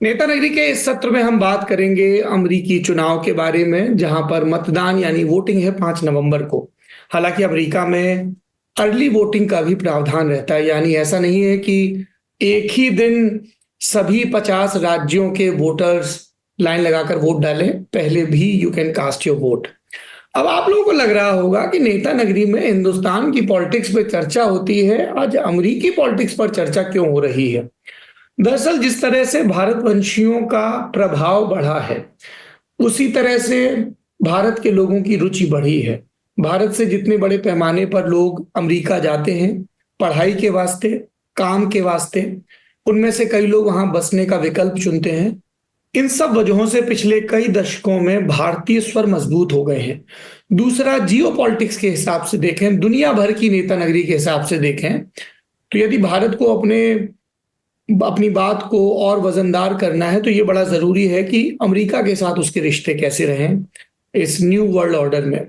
नेता नगरी के इस सत्र में हम बात करेंगे अमेरिकी चुनाव के बारे में, जहां पर मतदान यानी वोटिंग है 5 नवंबर को। हालांकि अमेरिका में अर्ली वोटिंग का भी प्रावधान रहता है, यानी ऐसा नहीं है कि एक ही दिन सभी 50 राज्यों के वोटर्स लाइन लगाकर वोट डालें। पहले भी you can cast your vote. अब आप लोगों को लग रहा होगा कि नेता नगरी में हिंदुस्तान की पॉलिटिक्स पे चर्चा होती है, आज अमेरिकी पॉलिटिक्स पर चर्चा क्यों हो रही है? दरअसल जिस तरह से भारतवंशियों का प्रभाव बढ़ा है, उसी तरह से भारत के लोगों की रुचि बढ़ी है। भारत से जितने बड़े पैमाने पर लोग अमेरिका जाते हैं पढ़ाई के वास्ते, काम के वास्ते, उनमें से कई लोग वहां बसने का विकल्प चुनते हैं। इन सब वजहों से पिछले कई दशकों में भारतीय स्वर मजबूत हो गए हैं। दूसरा, जियोपॉलिटिक्स के हिसाब से देखें, दुनिया भर की नेता नगरी के हिसाब से देखें, तो यदि भारत को अपनी बात को और वजनदार करना है तो ये बड़ा जरूरी है कि अमेरिका के साथ उसके रिश्ते कैसे रहें इस न्यू वर्ल्ड ऑर्डर में।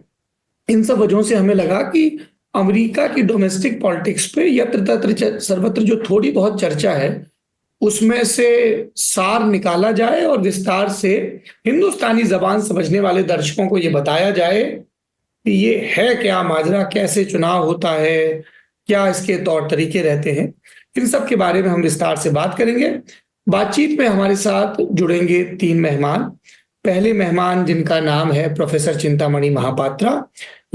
इन सब वजहों से हमें लगा कि अमेरिका की डोमेस्टिक पॉलिटिक्स पे यत्र तत्र सर्वत्र जो थोड़ी बहुत चर्चा है उसमें से सार निकाला जाए और विस्तार से हिंदुस्तानी जबान समझने वाले दर्शकों को ये बताया जाए कि ये है क्या माजरा, कैसे चुनाव होता है, क्या इसके तौर तरीके रहते हैं। इन सब के बारे में हम विस्तार से बात करेंगे। बातचीत में हमारे साथ जुड़ेंगे 3 मेहमान। पहले मेहमान जिनका नाम है प्रोफेसर चिंतामणि महापात्रा,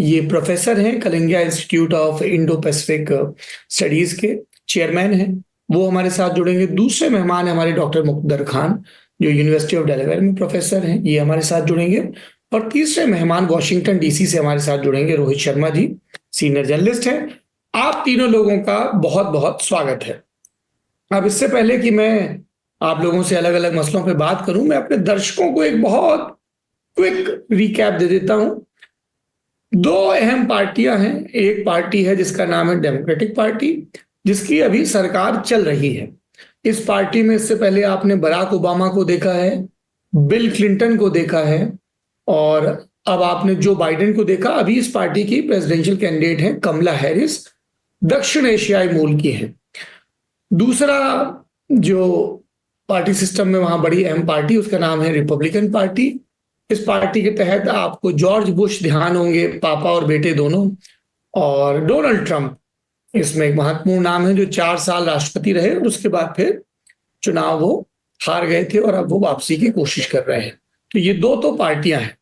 ये प्रोफेसर हैं, Kalinga institute of Indo Pacific studies के चेयरमैन हैं, वो हमारे साथ जुड़ेंगे। दूसरे मेहमान है हमारे डॉक्टर मुकद्दर खान, जो यूनिवर्सिटी ऑफ डेलावेयर में प्रोफेसर हैं, ये हमारे साथ जुड़ेंगे। और तीसरे मेहमान वॉशिंगटन डीसी से हमारे साथ जुड़ेंगे रोहित शर्मा जी, सीनियर जर्नलिस्ट हैं। आप तीनों लोगों का बहुत बहुत स्वागत है। अब इससे पहले कि मैं आप लोगों से अलग अलग मसलों पे बात करूं, मैं अपने दर्शकों को एक बहुत क्विक रिकैप दे देता हूं। 2 अहम पार्टियां हैं। एक पार्टी है जिसका नाम है डेमोक्रेटिक पार्टी, जिसकी अभी सरकार चल रही है। इस पार्टी में इससे पहले आपने बराक ओबामा को देखा है, बिल क्लिंटन को देखा है, और अब आपने जो बाइडेन को देखा। अभी इस पार्टी की प्रेसिडेंशियल कैंडिडेट है कमला हैरिस, दक्षिण एशियाई मूल की है। दूसरा जो पार्टी सिस्टम में वहां बड़ी अहम पार्टी, उसका नाम है रिपब्लिकन पार्टी। इस पार्टी के तहत आपको जॉर्ज बुश ध्यान होंगे, पापा और बेटे दोनों, और डोनाल्ड ट्रंप इसमें एक महत्वपूर्ण नाम है, जो 4 साल राष्ट्रपति रहे और उसके बाद फिर चुनाव वो हार गए थे और अब वो वापसी की कोशिश कर रहे हैं। तो ये 2 तो पार्टियां हैं।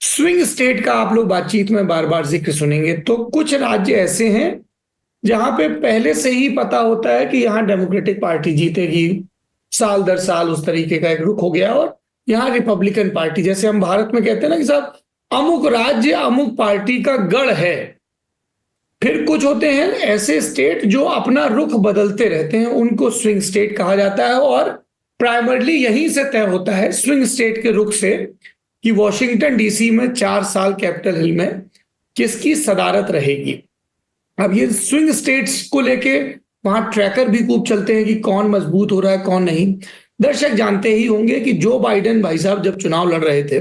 स्विंग स्टेट का आप लोग बातचीत में बार बार जिक्र सुनेंगे। तो कुछ राज्य ऐसे हैं जहां पे पहले से ही पता होता है कि यहां डेमोक्रेटिक पार्टी जीतेगी, साल दर साल उस तरीके का एक रुख हो गया, और यहां रिपब्लिकन पार्टी, जैसे हम भारत में कहते हैं ना कि साहब अमुक राज्य अमुक पार्टी का गढ़ है। फिर कुछ होते हैं ऐसे स्टेट जो अपना रुख बदलते रहते हैं, उनको स्विंग स्टेट कहा जाता है। और प्राइमरली यहीं से तय होता है स्विंग स्टेट के रुख से कि वॉशिंगटन डीसी में 4 साल कैपिटल हिल में किसकी सदारत रहेगी। अब ये स्विंग स्टेट्स को लेके वहां ट्रैकर भी खूब चलते हैं कि कौन मजबूत हो रहा है कौन नहीं। दर्शक जानते ही होंगे कि जो बाइडेन भाई साहब जब चुनाव लड़ रहे थे,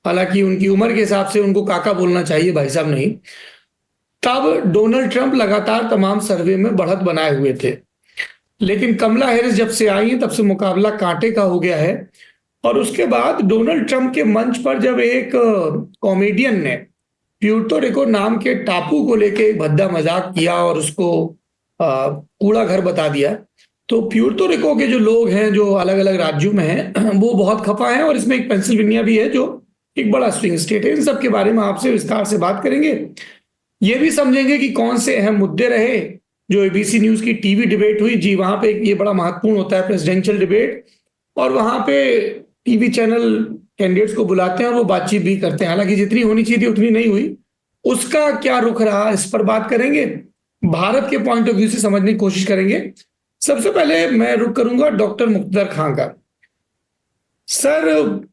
हालांकि उनकी उम्र के हिसाब से उनको काका बोलना चाहिए, भाई साहब नहीं, तब डोनाल्ड ट्रंप लगातार तमाम सर्वे में बढ़त बनाए हुए थे। लेकिन कमला हैरिस जब से आई है तब से मुकाबला कांटे का हो गया है। और उसके बाद डोनाल्ड ट्रंप के मंच पर जब एक कॉमेडियन ने प्यूर्तो रिको नाम के टापू को लेके भद्दा मजाक किया और उसको कूड़ा घर बता दिया, तो प्यूर्तो रिको के जो लोग हैं जो अलग अलग राज्यों में हैं वो बहुत खफा हैं। और इसमें एक पेंसिल्वेनिया भी है जो एक बड़ा स्विंग स्टेट है। इन सब के बारे में आपसे विस्तार से बात करेंगे। ये भी समझेंगे कि कौन से अहम मुद्दे रहे। जो एबीसी न्यूज की टीवी डिबेट हुई जी, वहां पे ये बड़ा महत्वपूर्ण होता है प्रेसिडेंशियल डिबेट, और वहां पे टीवी चैनल कैंडिडेट्स को बुलाते हैं और वो बातचीत भी करते हैं। हालांकि जितनी होनी चाहिए थी उतनी नहीं हुई, उसका क्या रुख रहा इस पर बात करेंगे। भारत के पॉइंट ऑफ व्यू से समझने की कोशिश करेंगे। सबसे पहले मैं रुख करूंगा डॉक्टर मुकद्दर खान का। सर,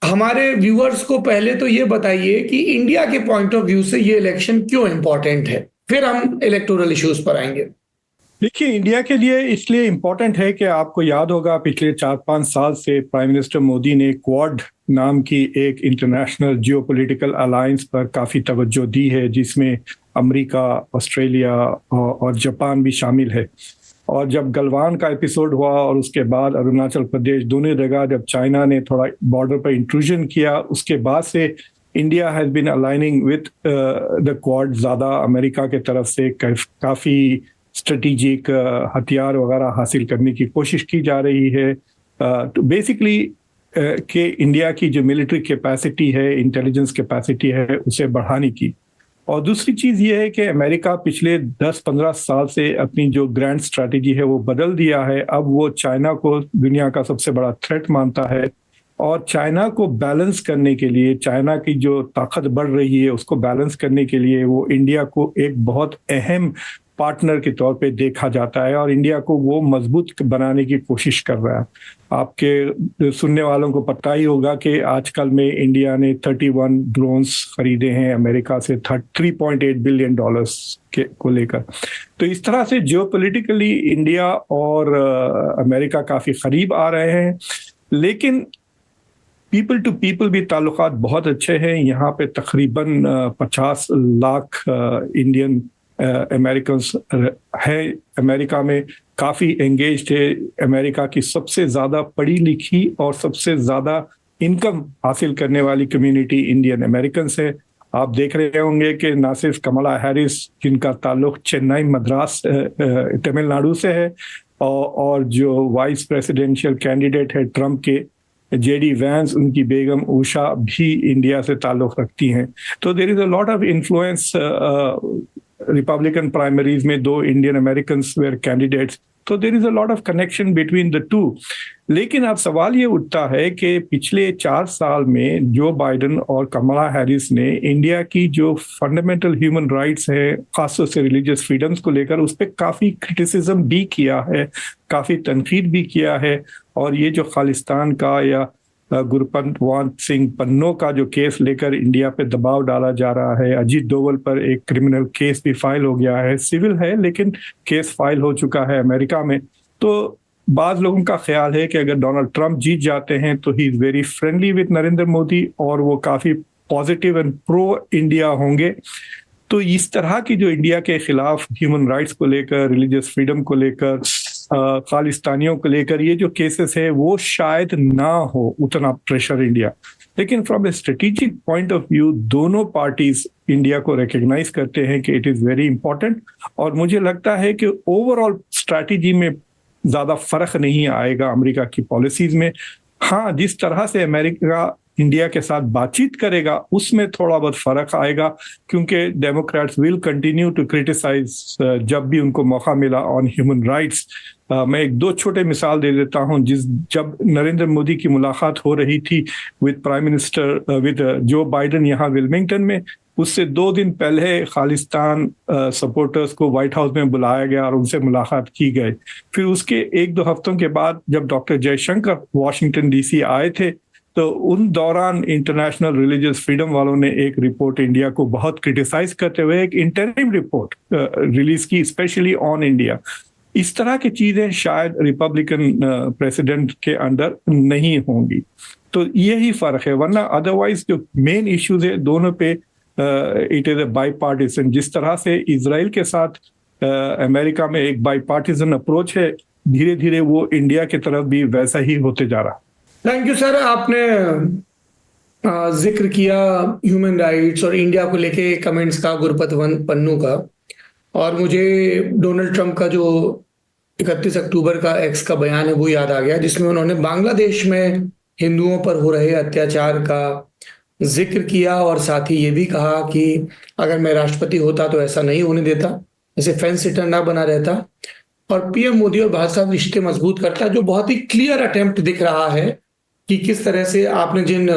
हमारे व्यूअर्स को पहले तो ये बताइए कि इंडिया के पॉइंट ऑफ व्यू से ये इलेक्शन क्यों इंपॉर्टेंट है, फिर हम इलेक्टोरल इश्यूज पर आएंगे। देखिए, इंडिया के लिए इसलिए इम्पोर्टेंट है कि आपको याद होगा पिछले 4-5 साल से प्राइम मिनिस्टर मोदी ने क्वाड नाम की एक इंटरनेशनल जियोपॉलिटिकल अलायंस पर काफ़ी तवज्जो दी है, जिसमें अमेरिका, ऑस्ट्रेलिया और जापान भी शामिल है। और जब गलवान का एपिसोड हुआ और उसके बाद अरुणाचल प्रदेश, दोनों जगह जब चाइना ने थोड़ा बॉर्डर पर इंट्रूजन किया, उसके बाद से India has been aligning with the Quad, ज़्यादा अमेरिका के तरफ से काफ़ी स्ट्रेटेजिक हथियार वगैरह हासिल करने की कोशिश की जा रही है। तो बेसिकली कि इंडिया की जो मिलिट्री कैपेसिटी है, इंटेलिजेंस कैपेसिटी है, उसे बढ़ाने की। और दूसरी चीज़ ये है कि अमेरिका पिछले 10-15 साल से अपनी जो ग्रैंड स्ट्रैटेजी है वो बदल दिया है। अब वो चाइना को दुनिया का सबसे बड़ा थ्रेट मानता है, और चाइना को बैलेंस करने के लिए, चाइना की जो ताकत बढ़ रही है उसको बैलेंस करने के लिए वो इंडिया को एक बहुत अहम पार्टनर के तौर पे देखा जाता है, और इंडिया को वो मजबूत बनाने की कोशिश कर रहा है। आपके सुनने वालों को पता ही होगा कि आजकल में इंडिया ने 31 ड्रोन्स खरीदे हैं अमेरिका से, $3.8 बिलियन को लेकर। तो इस तरह से जियोपॉलिटिकली इंडिया और अमेरिका काफ़ी करीब आ रहे हैं, लेकिन पीपल टू पीपल भी ताल्लुकात बहुत अच्छे हैं। यहाँ पे तकरीबन 50 लाख इंडियन अमेरिकन्स है अमेरिका में, काफ़ी एंगेज्ड है। अमेरिका की सबसे ज़्यादा पढ़ी लिखी और सबसे ज़्यादा इनकम हासिल करने वाली कम्युनिटी इंडियन अमेरिकन्स है। आप देख रहे होंगे कि ना सिर्फ कमला हैरिस, जिनका ताल्लुक चेन्नई मद्रास तमिलनाडु से है, और जो वाइस प्रेसिडेंशियल कैंडिडेट है ट्रंप के, जेडी वैंस, उनकी बेगम उषा भी इंडिया से ताल्लुक रखती हैं। तो there is a lot of influence. Republican primaries में 2 इंडियन अमेरिकन्स वेर कैंडिडेट्स, तो there is a lot of connection between the two. लेकिन अब सवाल ये उठता है कि पिछले 4 साल में जो बाइडन और कमला हैरिस ने इंडिया की जो फंडामेंटल ह्यूमन राइट्स है, खासतौर से रिलीजियस फ्रीडम्स को लेकर, उस पर काफ़ी क्रिटिसिज्म भी किया है, काफ़ी तनकीद भी किया है। और ये जो खालिस्तान का या गुरपतवंत सिंह पन्नो का जो केस लेकर इंडिया पे दबाव डाला जा रहा है, अजीत डोवल पर एक क्रिमिनल केस भी फाइल हो गया है, सिविल है लेकिन केस फाइल हो चुका है अमेरिका में। तो बाज़ लोगों का ख्याल है कि अगर डोनाल्ड ट्रंप जीत जाते हैं तो he is very friendly with Narendra Modi, और वो काफ़ी पॉजिटिव एंड प्रो इंडिया होंगे। तो इस तरह की जो इंडिया के खिलाफ ह्यूमन राइट्स को लेकर, रिलीजियस फ्रीडम को लेकर, खालिस्तानियों को लेकर ये जो केसेस है वो शायद ना हो उतना प्रेशर इंडिया। लेकिन from A strategic point of view दोनों पार्टीज इंडिया को रिकग्नाइज करते हैं कि इट इज़ वेरी इंपॉर्टेंट, और मुझे लगता है कि ओवरऑल स्ट्रैटेजी में ज़्यादा फर्क नहीं आएगा अमेरिका की पॉलिसीज में। हाँ, जिस तरह से अमेरिका इंडिया के साथ बातचीत करेगा उसमें थोड़ा बहुत फर्क आएगा, क्योंकि Democrats will continue to criticise जब भी उनको मौका मिला ऑन ह्यूमन राइट्स। मैं 1-2 छोटे मिसाल दे देता हूं। जब नरेंद्र मोदी की मुलाकात हो रही थी विद प्राइम मिनिस्टर विद जो बाइडन यहाँ विल्मिंगटन में, उससे 2 दिन पहले खालिस्तान सपोर्टर्स को व्हाइट हाउस में बुलाया गया और उनसे मुलाकात की गई। फिर उसके 1-2 हफ्तों के बाद जब डॉक्टर जयशंकर वॉशिंगटन DC आए थे, तो उन दौरान इंटरनेशनल रिलीजियस फ्रीडम वालों ने एक रिपोर्ट इंडिया को बहुत क्रिटिसाइज करते हुए एक इंटरिम रिपोर्ट रिलीज की, स्पेशली ऑन इंडिया। इस तरह की चीजें शायद रिपब्लिकन प्रेसिडेंट के अंडर नहीं होंगी। तो यही फर्क है, वरना अदरवाइज जो मेन इश्यूज है दोनों पे इट इज ए बाईपार्टिसन। जिस तरह से इजराइल के साथ अमेरिका में एक बाईपार्टिसन अप्रोच है, धीरे धीरे वो इंडिया की तरफ भी वैसा ही होते जा रहा है। Thank you sir. आपने जिक्र किया ह्यूमन राइट्स और इंडिया को लेके कमेंट्स का, गुरपतवंत पन्नू का, और मुझे डोनाल्ड ट्रंप का जो 31 अक्टूबर का एक्स का बयान है वो याद आ गया, जिसमें उन्होंने बांग्लादेश में हिंदुओं पर हो रहे अत्याचार का जिक्र किया, और साथ ही ये भी कहा कि अगर मैं राष्ट्रपति होता तो ऐसा नहीं होने देता, ऐसे फेंस सिटर ना बना रहता, और पीएम मोदी और भारत साथ रिश्ते मजबूत करता, जो बहुत ही क्लियर अटेम्प्ट दिख रहा है कि किस तरह से आपने जिन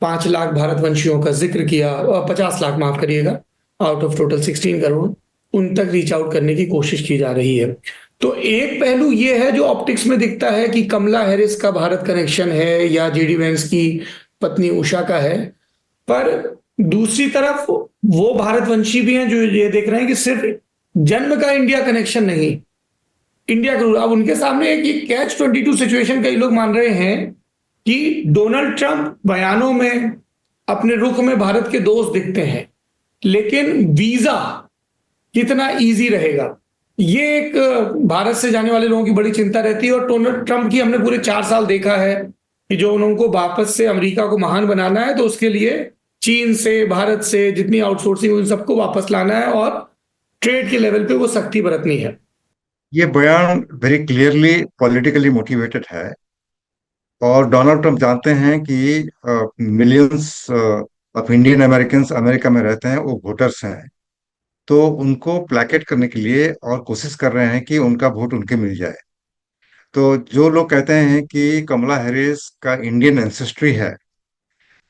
5 लाख भारतवंशियों का जिक्र किया, 50 लाख माफ करिएगा, आउट ऑफ टोटल 16 करोड़, उन तक रीच आउट करने की कोशिश की जा रही है। तो एक पहलू ये है जो ऑप्टिक्स में दिखता है कि कमला हैरिस का भारत कनेक्शन है या जेडी वेंस की पत्नी उषा का है, पर दूसरी तरफ वो भारतवंशी भी हैं जो ये देख रहे हैं कि सिर्फ जन्म का इंडिया कनेक्शन नहीं, इंडिया का। अब उनके सामने एक कैच 22 सिचुएशन कई लोग मान रहे हैं कि डोनाल्ड ट्रंप बयानों में अपने रुख में भारत के दोस्त दिखते हैं, लेकिन वीजा कितना इजी रहेगा ये एक भारत से जाने वाले लोगों की बड़ी चिंता रहती है, और डोनाल्ड ट्रंप की हमने पूरे 4 साल देखा है कि जो उनको वापस से अमेरिका को महान बनाना है, तो उसके लिए चीन से, भारत से जितनी आउटसोर्सिंग उन सबको वापस लाना है और ट्रेड के लेवल पे वो सख्ती बरतनी है। ये बयान वेरी क्लियरली पॉलिटिकली मोटिवेटेड है, और डोनाल्ड ट्रंप जानते हैं कि millions of Indian American America में रहते हैं, वो वोटर्स हैं। तो उनको प्लेकेट करने के लिए और कोशिश कर रहे हैं कि उनका वोट उनके मिल जाए। तो जो लोग कहते हैं कि कमला हैरिस का इंडियन एंसेस्ट्री है,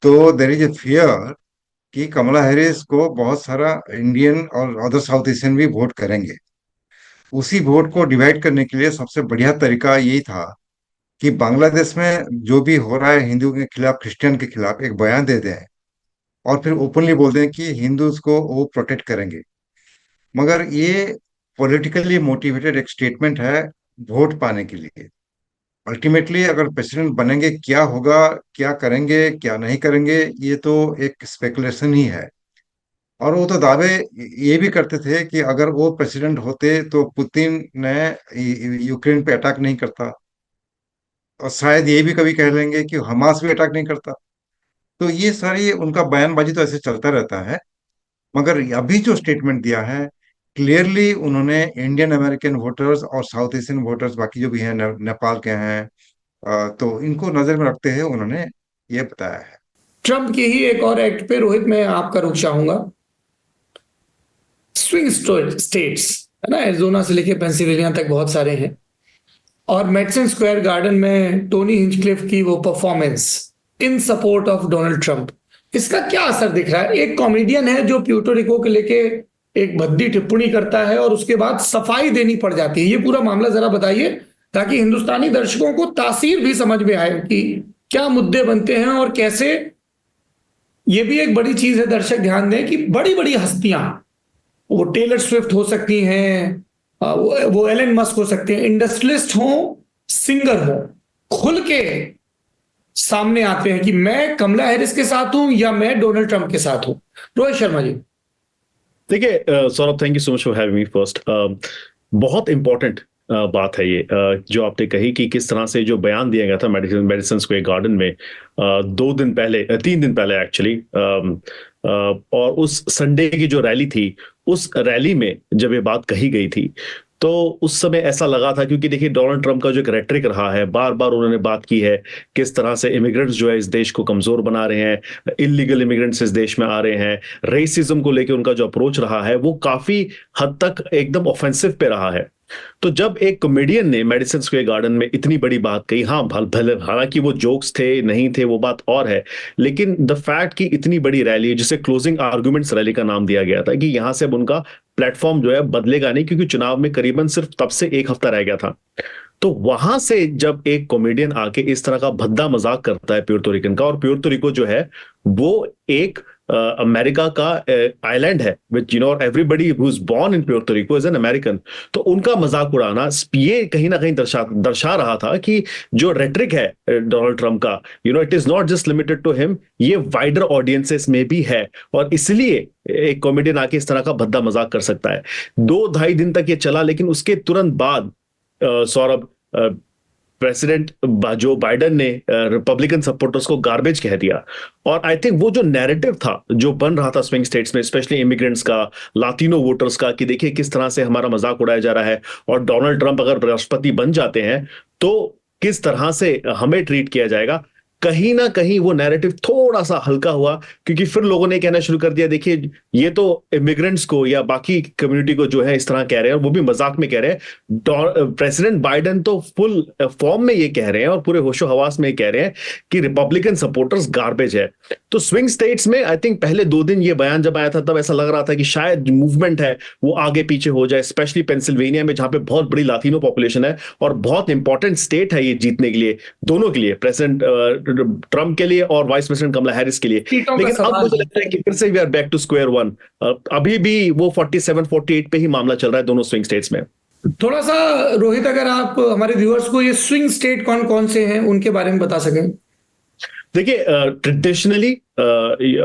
तो देर इज ए फियर कि कमला हैरिस को बहुत सारा इंडियन और अदर साउथ एशियन भी वोट करेंगे। उसी वोट को डिवाइड करने के लिए सबसे बढ़िया तरीका यही था कि बांग्लादेश में जो भी हो रहा है हिंदू के खिलाफ, क्रिश्चियन के खिलाफ, एक बयान दे दें और फिर ओपनली बोल दें कि हिंदूज को वो प्रोटेक्ट करेंगे। मगर ये पॉलिटिकली मोटिवेटेड एक स्टेटमेंट है वोट पाने के लिए। अल्टीमेटली अगर प्रेसिडेंट बनेंगे, क्या होगा, क्या करेंगे, क्या नहीं करेंगे, ये तो एक स्पेकुलेशन ही है। और वो तो दावे ये भी करते थे कि अगर वो प्रेसिडेंट होते तो पुतिन ने यूक्रेन पे अटैक नहीं करता, और शायद ये भी कभी कह लेंगे कि हमास भी अटैक नहीं करता। तो ये सारी उनका बयानबाजी तो ऐसे चलता रहता है। मगर अभी जो स्टेटमेंट दिया है, क्लियरली उन्होंने इंडियन अमेरिकन वोटर्स और साउथ एशियन वोटर्स, बाकी जो भी हैं, नेपाल के हैं, तो इनको नजर में रखते हुए उन्होंने ये बताया है। ट्रंप के ही एक और एक्ट पे रोहित मैं आपका रुख चाहूंगा। स्विंग स्टेट्स है ना, एरिजोना से लेके पेंसिल्वेनिया तक बहुत सारे हैं, और मेडिसन स्क्वायर गार्डन में टोनी हिंचक्लिफ की वो performance in support of Donald Trump, इसका क्या असर दिख रहा है? एक कॉमेडियन है जो प्यूर्टो रिको के लेके एक भद्दी टिप्पणी करता है और उसके बाद सफाई देनी पड़ जाती है। ये पूरा मामला जरा बताइए, ताकि हिंदुस्तानी दर्शकों को तासीर भी समझ में आए कि क्या मुद्दे बनते हैं और कैसे। ये भी एक बड़ी चीज है, दर्शक ध्यान दें कि बड़ी बड़ी हस्तियां, वो टेलर स्विफ्ट हो सकती हैं, वो एलन मस्क हो सकते हैं, इंडस्ट्रियलिस्ट हो, सिंगर हो, खुल के सामने आते हैं कि मैं कमला हैरिस के साथ हूं या मैं डोनाल्ड ट्रंप के साथ हूं। रोहित शर्मा जी। देखिए Saurabh, thank you so much for having me first. बहुत इंपॉर्टेंट बात है ये जो आपने कही कि किस तरह से जो बयान दिया गया था मेडिसन स्क्वायर गार्डन में 3 दिन पहले एक्चुअली, और उस संडे की जो रैली थी, उस रैली में जब ये बात कही गई थी, तो उस समय ऐसा लगा था, क्योंकि देखिए डोनाल्ड ट्रंप का जो एक रेटरिक रहा है, बार बार उन्होंने बात की है किस तरह से इमिग्रेंट्स जो है इस देश को कमजोर बना रहे हैं, इलीगल इमिग्रेंट्स इस देश में आ रहे हैं, रेसिज्म को लेकर उनका जो अप्रोच रहा है वो काफी हद तक एकदम ऑफेंसिव पे रहा है। तो जब एक कॉमेडियन ने मेडिसन स्क्वायर गार्डन में इतनी बड़ी बात कही, हाँ भले हालांकि वो जोक्स थे नहीं थे वो बात और है, लेकिन द फैक्ट कि इतनी बड़ी रैली, जिसे क्लोजिंग आर्गुमेंट्स रैली का नाम दिया गया था, कि यहां से अब उनका प्लेटफॉर्म जो है बदलेगा नहीं, क्योंकि चुनाव में करीबन सिर्फ तब से 1 हफ्ता रह गया था। तो वहां से जब एक कॉमेडियन आके इस तरह का भद्दा मजाक करता है प्यूर्टो रिकन का, और प्यूर्टो रिको जो है वो एक अमेरिका का आइलैंड है, which you know everybody who is born in Puerto Rico is an American. तो उनका मजाक उड़ाना ये कहीं ना कहीं दर्शा रहा था कि जो रेटरिक है डोनाल्ड ट्रंप का, you know, it is not just limited to him, ये वाइडर ऑडियंसेस में भी है, और इसलिए एक कॉमेडियन आके इस तरह का भद्दा मजाक कर सकता है। 2-2.5 दिन तक ये चला, लेकिन उसके तुरंत बाद सौरभ, प्रेसिडेंट जो बाइडेन ने रिपब्लिकन सपोर्टर्स को गार्बेज कह दिया। और आई थिंक वो जो नैरेटिव था जो बन रहा था स्विंग स्टेट्स में, स्पेशली इमिग्रेंट्स का, लातिनो वोटर्स का, कि देखिए किस तरह से हमारा मजाक उड़ाया जा रहा है, और डोनाल्ड ट्रंप अगर राष्ट्रपति बन जाते हैं तो किस तरह से हमें ट्रीट किया जाएगा, कहीं ना कहीं वो नैरेटिव थोड़ा सा हल्का हुआ, क्योंकि फिर लोगों ने कहना शुरू कर दिया, देखिए ये तो इमिग्रेंट्स को या बाकी कम्युनिटी को जो है इस तरह कह रहे हैं, और वो भी मजाक में कह रहे हैं। प्रेसिडेंट बाइडेन तो फुल फॉर्म में ये कह रहे हैं और पूरे होशो हवास में कह रहे हैं कि रिपब्लिकन सपोर्टर्स गार्बेज है। तो स्विंग स्टेट्स में आई थिंक पहले 2 दिन ये बयान जब आया था, तब ऐसा लग रहा था कि शायद मूवमेंट है वो आगे पीछे हो जाए, स्पेशली पेंसिल्वेनिया में, जहां पे बहुत बड़ी लातिनो पॉपुलेशन है और बहुत इंपॉर्टेंट स्टेट है ये जीतने के लिए, दोनों के लिए, प्रेसिडेंट ट्रंप के लिए और वाइस प्रेसिडेंट कमला हैरिस के लिए। लेकिन अब मुझे लगता है कि फिर से we are back to square one. अभी भी वो 47-48 पे ही मामला चल रहा है दोनों स्विंग स्टेट्स में। थोड़ा सा रोहित, अगर आप हमारे व्यूअर्स को ये स्विंग स्टेट कौन कौन से हैं उनके बारे में बता सकें। देखिए ट्रेडिशनली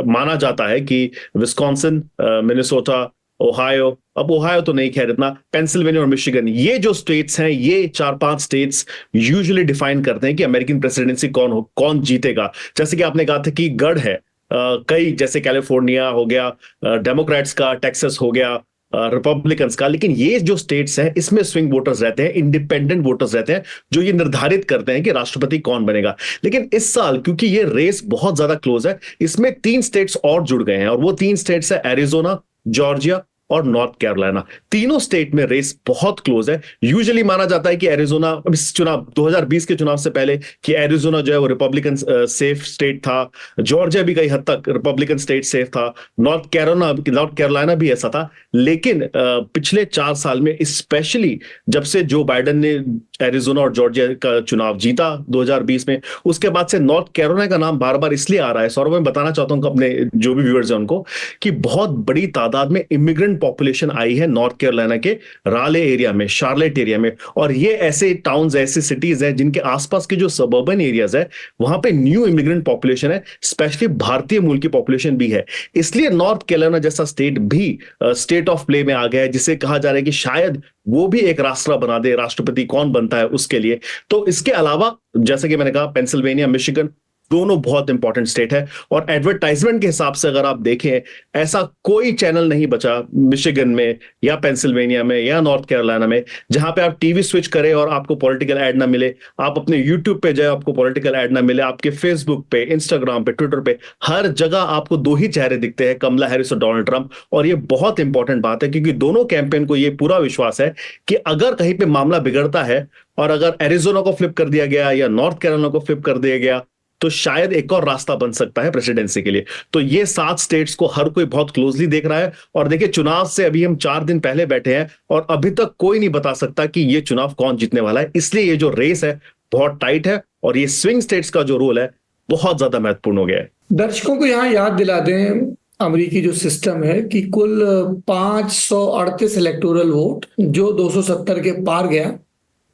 माना जाता है कि विस्कॉन्सिन, मिनेसोटा, ओहायो, अब ओहायो तो नहीं खैर इतना, पेंसिल्वेनिया और मिशिगन, ये जो स्टेट्स हैं, ये 4-5 स्टेट्स यूजुअली डिफाइन करते हैं कि अमेरिकन प्रेसिडेंसी कौन जीतेगा। जैसे कि आपने कहा था कि गढ़ है कई, जैसे कैलिफोर्निया हो गया डेमोक्रेट्स का, टेक्सास हो गया रिपब्लिकन्स का, लेकिन ये जो स्टेट्स हैं इसमें स्विंग वोटर्स रहते हैं, इंडिपेंडेंट वोटर्स रहते हैं, जो ये निर्धारित करते हैं कि राष्ट्रपति कौन बनेगा। लेकिन इस साल क्योंकि ये रेस बहुत ज्यादा क्लोज है, इसमें 3 स्टेट्स और जुड़ गए हैं, और वो 3 स्टेट्स है एरिजोना, जॉर्जिया और नॉर्थ कैरोलिना। तीनों स्टेट में रेस बहुत क्लोज है। यूजुअली माना जाता है कि एरिजोना, इस चुनाव 2020 के चुनाव से पहले, कि एरिजोना जो है वो रिपब्लिकन सेफ स्टेट था, जॉर्जिया भी कई हद तक रिपब्लिकन स्टेट सेफ था, नॉर्थ कैरोलिना भी ऐसा था। लेकिन पिछले 4 साल में स्पेशली जब से जो बाइडेन ने एरिजोना और जॉर्जिया का चुनाव जीता 2020 में, उसके बाद से नॉर्थ कैरोलिना का नाम बार बार इसलिए आ रहा है, सौरभ, मैं बताना चाहता हूं अपने जो भी व्यूअर्स हैं उनको, कि बहुत बड़ी तादाद में इमिग्रेंट पॉपुलेशन आई है नॉर्थ कैरोलिना के राले एरिया में, शार्लेट एरिया में, और ये ऐसे टाउन्स, ऐसे सिटीज हैं जिनके आसपास के जो सबर्बन एरियाज है वहां पे न्यू इमिग्रेंट पॉपुलेशन है, स्पेशली भारतीय मूल की पॉपुलेशन भी है। इसलिए नॉर्थ कैरोलिना जैसा स्टेट भी स्टेट ऑफ प्ले में आ गया है, जिसे कहा जा रहा है कि शायद वो भी एक रास्ता बना दे राष्ट्रपति कौन बनता है उसके लिए। तो इसके अलावा जैसे कि मैंने कहा, पेंसिल्वेनिया, मिशिगन दोनों बहुत इंपॉर्टेंट स्टेट है, और एडवर्टाइजमेंट के हिसाब से अगर आप देखें, ऐसा कोई चैनल नहीं बचा मिशिगन में या पेंसिल्वेनिया में या नॉर्थ कैरोलिना में जहां पे आप टीवी स्विच करें और आपको पॉलिटिकल ऐड ना मिले, आप अपने यूट्यूब पे जाए आपको पॉलिटिकल ऐड ना मिले, आपके फेसबुक पे, इंस्टाग्राम पे, ट्विटर पे, हर जगह आपको 2 ही चेहरे दिखते हैं, कमला हैरिस और डोनाल्ड ट्रंप। और ये बहुत इंपॉर्टेंट बात है क्योंकि दोनों कैंपेन को ये पूरा विश्वास है कि अगर कहीं पे मामला बिगड़ता है और अगर एरिजोना को फ्लिप कर दिया गया या नॉर्थ कैरोलिना को फ्लिप कर दिया गया, तो शायद एक और रास्ता बन सकता है प्रेसिडेंसी के लिए। तो ये 7 स्टेट्स को हर कोई बहुत क्लोजली देख रहा है। और देखिए, चुनाव से अभी हम 4 दिन पहले बैठे हैं और अभी तक कोई नहीं बता सकता कि ये चुनाव कौन जीतने वाला है। इसलिए ये जो रेस है बहुत टाइट है, और ये स्विंग स्टेट्स का जो रोल है बहुत ज्यादा महत्वपूर्ण हो गया है। दर्शकों को यहाँ याद दिला दें, अमेरिकी जो सिस्टम है कि कुल 538 इलेक्टोरल वोट, जो 270 के पार गया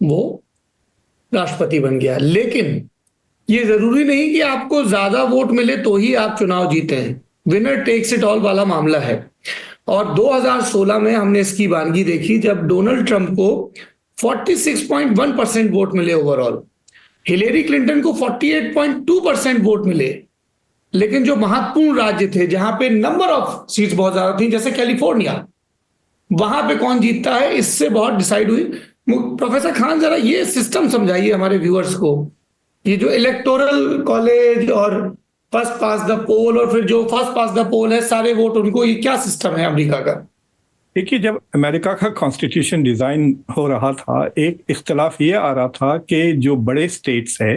वो राष्ट्रपति बन गया। लेकिन ये जरूरी नहीं कि आपको ज्यादा वोट मिले तो ही आप चुनाव जीते हैं। विनर टेक्स इट ऑल वाला मामला है। और 2016 में हमने इसकी वानगी देखी जब डोनाल्ड ट्रंप को 46.1% वोट मिले ओवरऑल, हिलेरी क्लिंटन को 48.2% वोट मिले। लेकिन जो महत्वपूर्ण राज्य थे जहां पे नंबर ऑफ सीट्स बहुत ज्यादा थी, जैसे कैलिफोर्निया, वहां पे कौन जीतता है इससे बहुत डिसाइड हुई। प्रोफेसर खान, जरा ये सिस्टम समझाइए हमारे व्यूअर्स को, ये जो इलेक्टोरल कॉलेज और फर्स्ट पास द पोल, और फिर जो फर्स्ट पास द पोल है सारे वोट उनको, ये क्या सिस्टम है अमेरिका का? देखिए, जब अमेरिका का कॉन्स्टिट्यूशन डिजाइन हो रहा था, एक इख्तलाफ ये आ रहा था कि जो बड़े स्टेट्स है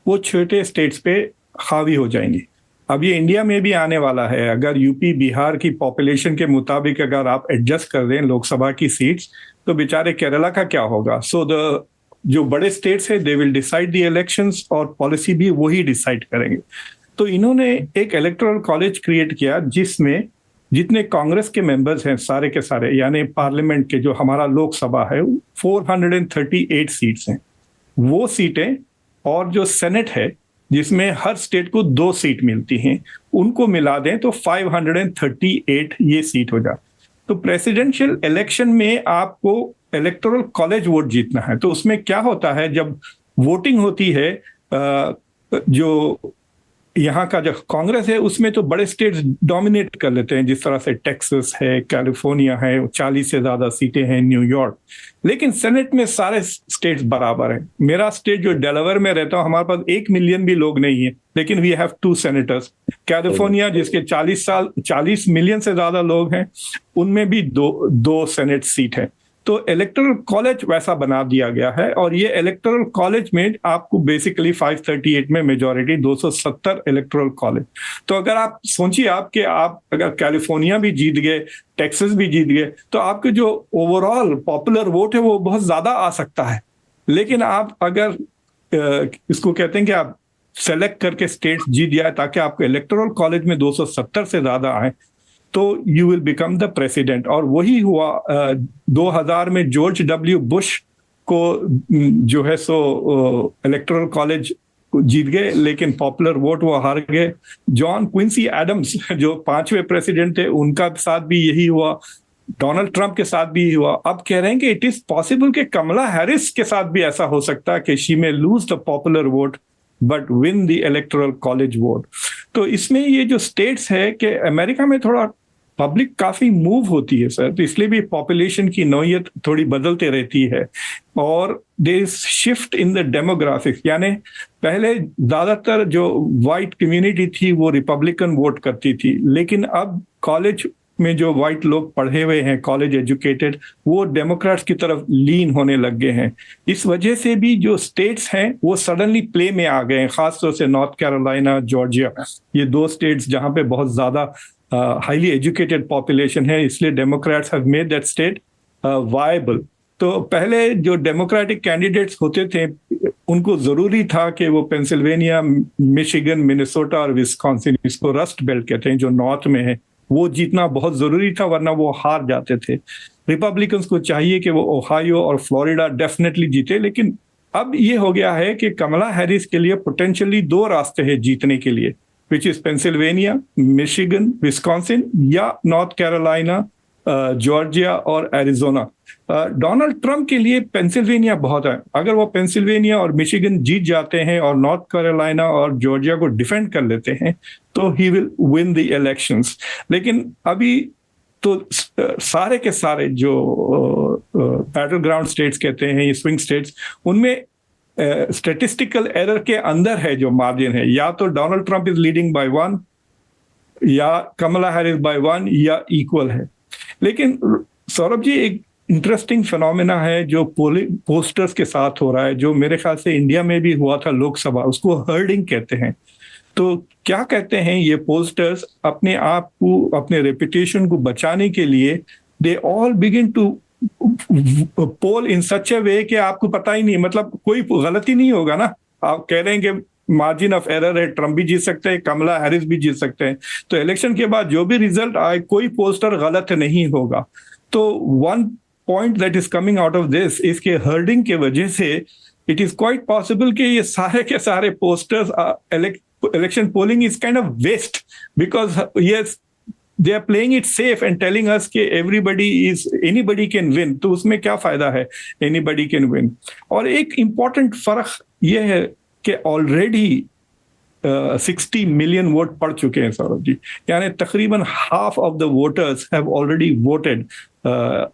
वो छोटे स्टेट्स पे हावी हो जाएंगे। अब ये इंडिया में भी आने वाला है। अगर यूपी बिहार की पॉपुलेशन के मुताबिक अगर आप एडजस्ट कर दें लोकसभा की सीट्स, तो बेचारे केरला का क्या होगा? सो द जो बड़े स्टेट्स है they will decide the elections, और पॉलिसी भी वही डिसाइड करेंगे। तो इन्होंने एक इलेक्टोरल कॉलेज क्रिएट किया जिसमें जितने कांग्रेस के मेंबर्स हैं सारे के सारे, यानी पार्लियामेंट के जो हमारा लोकसभा है 438 सीट्स हैं, वो सीटें, और जो सेनेट है जिसमें हर स्टेट को 2 सीट मिलती हैं, उनको मिला दें तो 538 ये सीट हो जाए। तो प्रेसिडेंशियल इलेक्शन में आपको इलेक्टोरल कॉलेज वोट जीतना है। तो उसमें क्या होता है, जब वोटिंग होती है, जो यहाँ का जो कांग्रेस है उसमें तो बड़े स्टेट्स डोमिनेट कर लेते हैं, जिस तरह से टेक्सास है, कैलिफोर्निया है, 40 से ज्यादा सीटें हैं, न्यूयॉर्क। लेकिन सेनेट में सारे स्टेट्स बराबर हैं। मेरा स्टेट जो डेलावेयर में रहता हूँ, हमारे पास 1 मिलियन भी लोग नहीं है, लेकिन वी हैव 2 सेनेटर्स। कैलिफोर्निया जिसके 40 मिलियन से ज्यादा लोग हैं, उनमें भी दो सेनेट सीट है। तो इलेक्टोरल कॉलेज वैसा बना दिया गया है, और ये इलेक्टोरल कॉलेज में आपको बेसिकली 538 में मेजॉरिटी, 270 इलेक्टोरल कॉलेज। तो अगर आप सोचिए आप अगर कैलिफोर्निया भी जीत गए, टेक्सास भी जीत गए, तो आपके जो ओवरऑल पॉपुलर वोट है वो बहुत ज्यादा आ सकता है। लेकिन आप अगर इसको कहते हैं कि आप सेलेक्ट करके स्टेट्स जीत जाए ताकि आपके इलेक्टोरल कॉलेज में 270 से ज्यादा आए, तो you will become the president. और वही हुआ 2000 में जॉर्ज डब्ल्यू बुश को जो है सो इलेक्टोरल कॉलेज जीत गए, लेकिन पॉपुलर वोट वो हार गए। जॉन क्विंसी एडम्स जो 5वें प्रेसिडेंट थे, उनका साथ भी यही हुआ। डोनाल्ड ट्रंप के साथ भी हुआ, अब कह रहे हैं कि इट इज पॉसिबल कि कमला हैरिस के साथ भी ऐसा हो सकता है कि शी में lose the popular vote but win the electoral college vote. तो इसमें ये जो स्टेट्स है कि अमेरिका में थोड़ा पब्लिक काफी मूव होती है सर, तो इसलिए भी पॉपुलेशन की नौयत थोड़ी बदलते रहती है। और there is shift in the demographics, यानी पहले ज्यादातर जो वाइट कम्युनिटी थी वो रिपब्लिकन वोट करती थी, लेकिन अब कॉलेज में जो वाइट लोग पढ़े हुए हैं, कॉलेज एजुकेटेड, वो डेमोक्रेट्स की तरफ लीन होने लग गए हैं। इस वजह से भी जो स्टेट्स हैं वो सडनली प्ले में आ गए हैं, खासतौर से नॉर्थ कैरोलिना, जॉर्जिया, ये दो स्टेट्स जहां पे बहुत ज्यादा हाईली एजुकेटेड पॉपुलेशन है, इसलिए Democrats have made that state viable. तो पहले जो डेमोक्रेटिक कैंडिडेट्स होते थे उनको जरूरी था कि वो पेंसिल्वेनिया, मिशिगन, मिनेसोटा और विस्कॉन्सिन, इसको रस्ट बेल्ट कहते हैं जो नॉर्थ में है, वो जीतना बहुत जरूरी था, वरना वो हार जाते थे। रिपब्लिकन्स को चाहिए कि वो ओहायो और फ्लोरिडा डेफिनेटली जीते, लेकिन अब ये हो गया है कि कमला हैरिस के लिए पोटेंशियली दो रास्ते हैं जीतने के लिए, which is Pennsylvania, Michigan, Wisconsin या नॉर्थ कैरोलिना, जॉर्जिया और एरिजोना। डोनाल्ड ट्रंप के लिए पेंसिल्वेनिया बहुत है, अगर वो पेंसिल्वेनिया और मिशिगन जीत जाते हैं और नॉर्थ कैरोलिना और जॉर्जिया को डिफेंड कर लेते हैं तो he will win the elections. लेकिन अभी तो सारे के सारे जो बैटल ग्राउंड स्टेट्स कहते हैं, ये स्विंग स्टेट्स, उनमें स्टैटिस्टिकल एरर के अंदर है जो मार्जिन है, या तो Donald Trump is leading by 1 या कमला हैरिस बाय 1 या इक्वल है। लेकिन सौरभ जी, एक इंटरेस्टिंग फिनोमेना है जो पोस्टर्स के साथ हो रहा है, जो मेरे ख्याल से इंडिया में भी हुआ था लोकसभा, उसको हर्डिंग कहते हैं। तो क्या कहते हैं ये पोस्टर्स, अपने आप को, अपने रेपुटेशन को बचाने के लिए दे ऑल बिगिन टू पोल इन सच अ वे कि आपको पता ही नहीं, मतलब कोई गलती नहीं होगा ना, आप कह रहे हैं कि मार्जिन ऑफ एरर है, ट्रंप भी जीत सकते हैं, कमला हैरिस भी जीत सकते हैं, तो इलेक्शन के बाद जो भी रिजल्ट आए कोई पोस्टर गलत नहीं होगा। तो one point that is coming out of this, इसके हर्डिंग के वजह से इट इज क्वाइट पॉसिबल कि ये सारे के सारे posters, election polling is kind of waste, because yes, they are playing it safe and telling us कि anybody can win, तो उसमें क्या फायदा है, anybody can win। और एक important फर्क ये है कि ऑलरेडी 60 मिलियन वोट पड़ चुके हैं सौरभ जी, यानी तकरीबन half of the voters have already voted.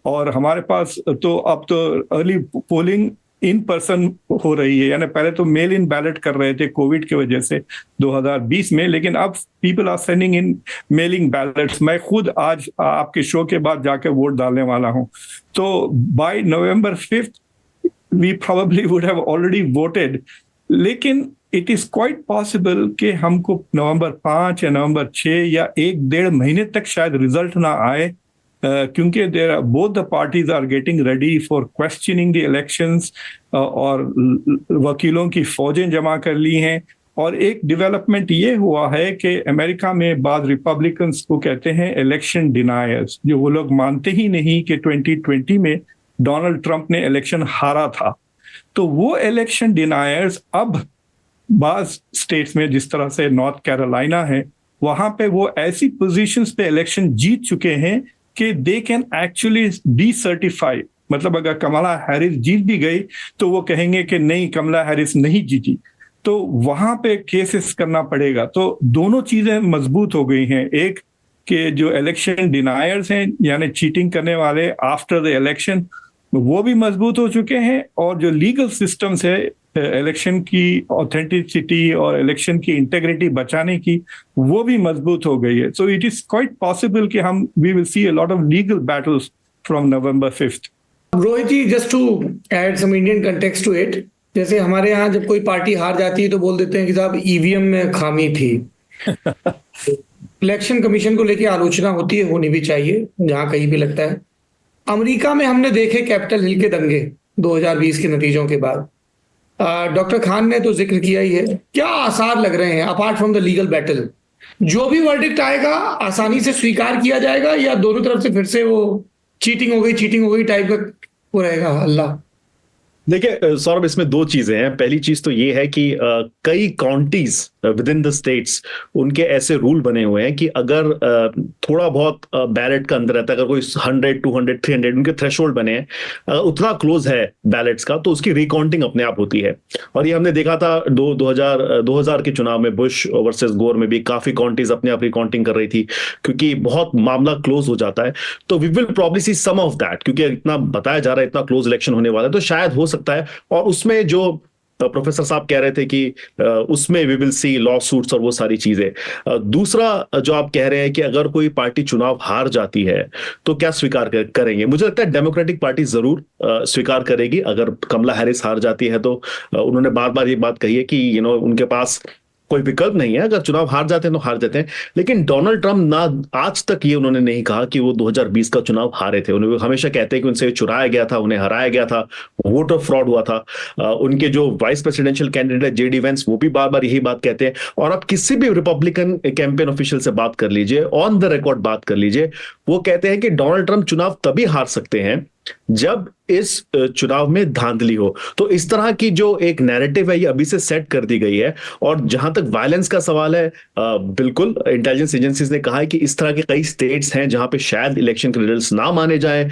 और हमारे पास तो अब तो अर्ली पोलिंग इन पर्सन हो रही है, यानी पहले तो मेल इन बैलेट कर रहे थे कोविड की वजह से 2020 में, लेकिन अब people are sending in mailing ballots. मैं खुद आज आपके शो के बाद जाकर वोट डालने वाला हूं, तो by November 5th we probably would have already voted. लेकिन इट इज क्वाइट पॉसिबल कि हमको November 5 या November 6 या 1-1.5 महीने तक शायद रिजल्ट ना आए, क्योंकि both the parties are getting ready for questioning the elections, और वकीलों की फौजें जमा कर ली हैं। और एक डेवलपमेंट ये हुआ है कि अमेरिका में बाद रिपब्लिकन्स को कहते हैं इलेक्शन डिनायर्स, जो वो लोग मानते ही नहीं कि 2020 में डोनाल्ड ट्रंप ने इलेक्शन हारा था। तो वो इलेक्शन डिनायर्स अब बाज स्टेट्स में, जिस तरह से नॉर्थ कैरोलिना है, वहां पे वो ऐसी पोजीशंस पे इलेक्शन जीत चुके हैं कि they can actually D certify, मतलब अगर कमला हैरिस जीत भी गई तो वो कहेंगे कि नहीं, कमला हैरिस नहीं जीती, तो वहां पे केसेस करना पड़ेगा। तो दोनों चीजें मजबूत हो गई हैं, एक कि जो इलेक्शन डिनायर्स हैं यानी चीटिंग करने वाले आफ्टर द इलेक्शन, वो भी मजबूत हो चुके हैं, और जो लीगल सिस्टम्स है इलेक्शन की ऑथेंटिसिटी और इलेक्शन की इंटेग्रिटी बचाने की, वो भी मजबूत हो गई है। So it is quite possible कि we will see a lot of legal battles from November 5th। Rohit ji, just to add some Indian context to it, जैसे हमारे यहाँ जब कोई पार्टी हार जाती है तो बोल देते हैं कि साहब ईवीएम में खामी थी। इलेक्शन कमीशन को लेकर आलोचना होती है, होनी भी चाहिए जहां कहीं भी लगता है। अमेरिका में हमने देखे कैपिटल हिल के दंगे 2020 के नतीजों के बाद, डॉक्टर खान ने तो जिक्र किया ही है। क्या आसार लग रहे हैं apart from the legal battle, जो भी वर्डिक्ट आएगा आसानी से स्वीकार किया जाएगा, या दोनों तरफ से फिर से वो चीटिंग हो गई टाइप का वो रहेगा? अल्लाह देखिए सौरभ, इसमें दो चीजें हैं। पहली चीज तो ये है कि कई counties with in the states उनके ऐसे रूल बने हुए हैं कि अगर थोड़ा बहुत बैलेट का अंदर रहता है, अगर कोई 100, 200, 300 उनके थ्रेशोल्ड बने हैं, उतना क्लोज है बैलेट्स का, तो उसकी रिकाउंटिंग अपने आप होती है। और ये हमने देखा था 2000 के चुनाव में, बुश वर्सेस गोर में भी काफी काउंटीज अपने आप रिकाउंटिंग कर रही थी, क्योंकि बहुत मामला क्लोज हो जाता है। तो we will probably see some of that, क्योंकि इतना बताया जा रहा है, इतना क्लोज इलेक्शन होने वाला है, तो शायद हो सकता है। और उसमें जो प्रोफेसर साहब कह रहे थे कि उसमें we will see lawsuits और वो सारी चीजें। दूसरा जो आप कह रहे हैं कि अगर कोई पार्टी चुनाव हार जाती है तो क्या स्वीकार करेंगे, मुझे लगता है डेमोक्रेटिक पार्टी जरूर स्वीकार करेगी। अगर कमला हैरिस हार जाती है तो उन्होंने बार बार ये बात कही है कि उनके पास कोई विकल्प नहीं है, अगर चुनाव हार जाते हैं तो हार जाते हैं। लेकिन डोनाल्ड ट्रंप ना आज तक ये उन्होंने नहीं कहा कि वो 2020 का चुनाव हारे थे। उन्हें हमेशा कहते हैं कि उनसे चुराया गया था, उन्हें हराया गया था, वोटर फ्रॉड हुआ था। उनके जो वाइस प्रेसिडेंशियल कैंडिडेट है जेडी वेंस, वो भी बार बार यही बात कहते हैं। और आप किसी भी रिपब्लिकन कैंपेन ऑफिशियल से बात कर लीजिए, ऑन द रिकॉर्ड बात कर लीजिए, वो कहते हैं कि डोनाल्ड ट्रंप चुनाव तभी हार सकते हैं जब इस चुनाव में धांधली हो। तो इस तरह की जो एक नैरेटिव है ये अभी से सेट कर दी गई है। और जहां तक वायलेंस का सवाल है, बिल्कुल इंटेलिजेंस एजेंसीज ने कहा है कि इस तरह के कई स्टेट्स हैं जहां पे शायद इलेक्शन के रिजल्ट्स ना माने जाए।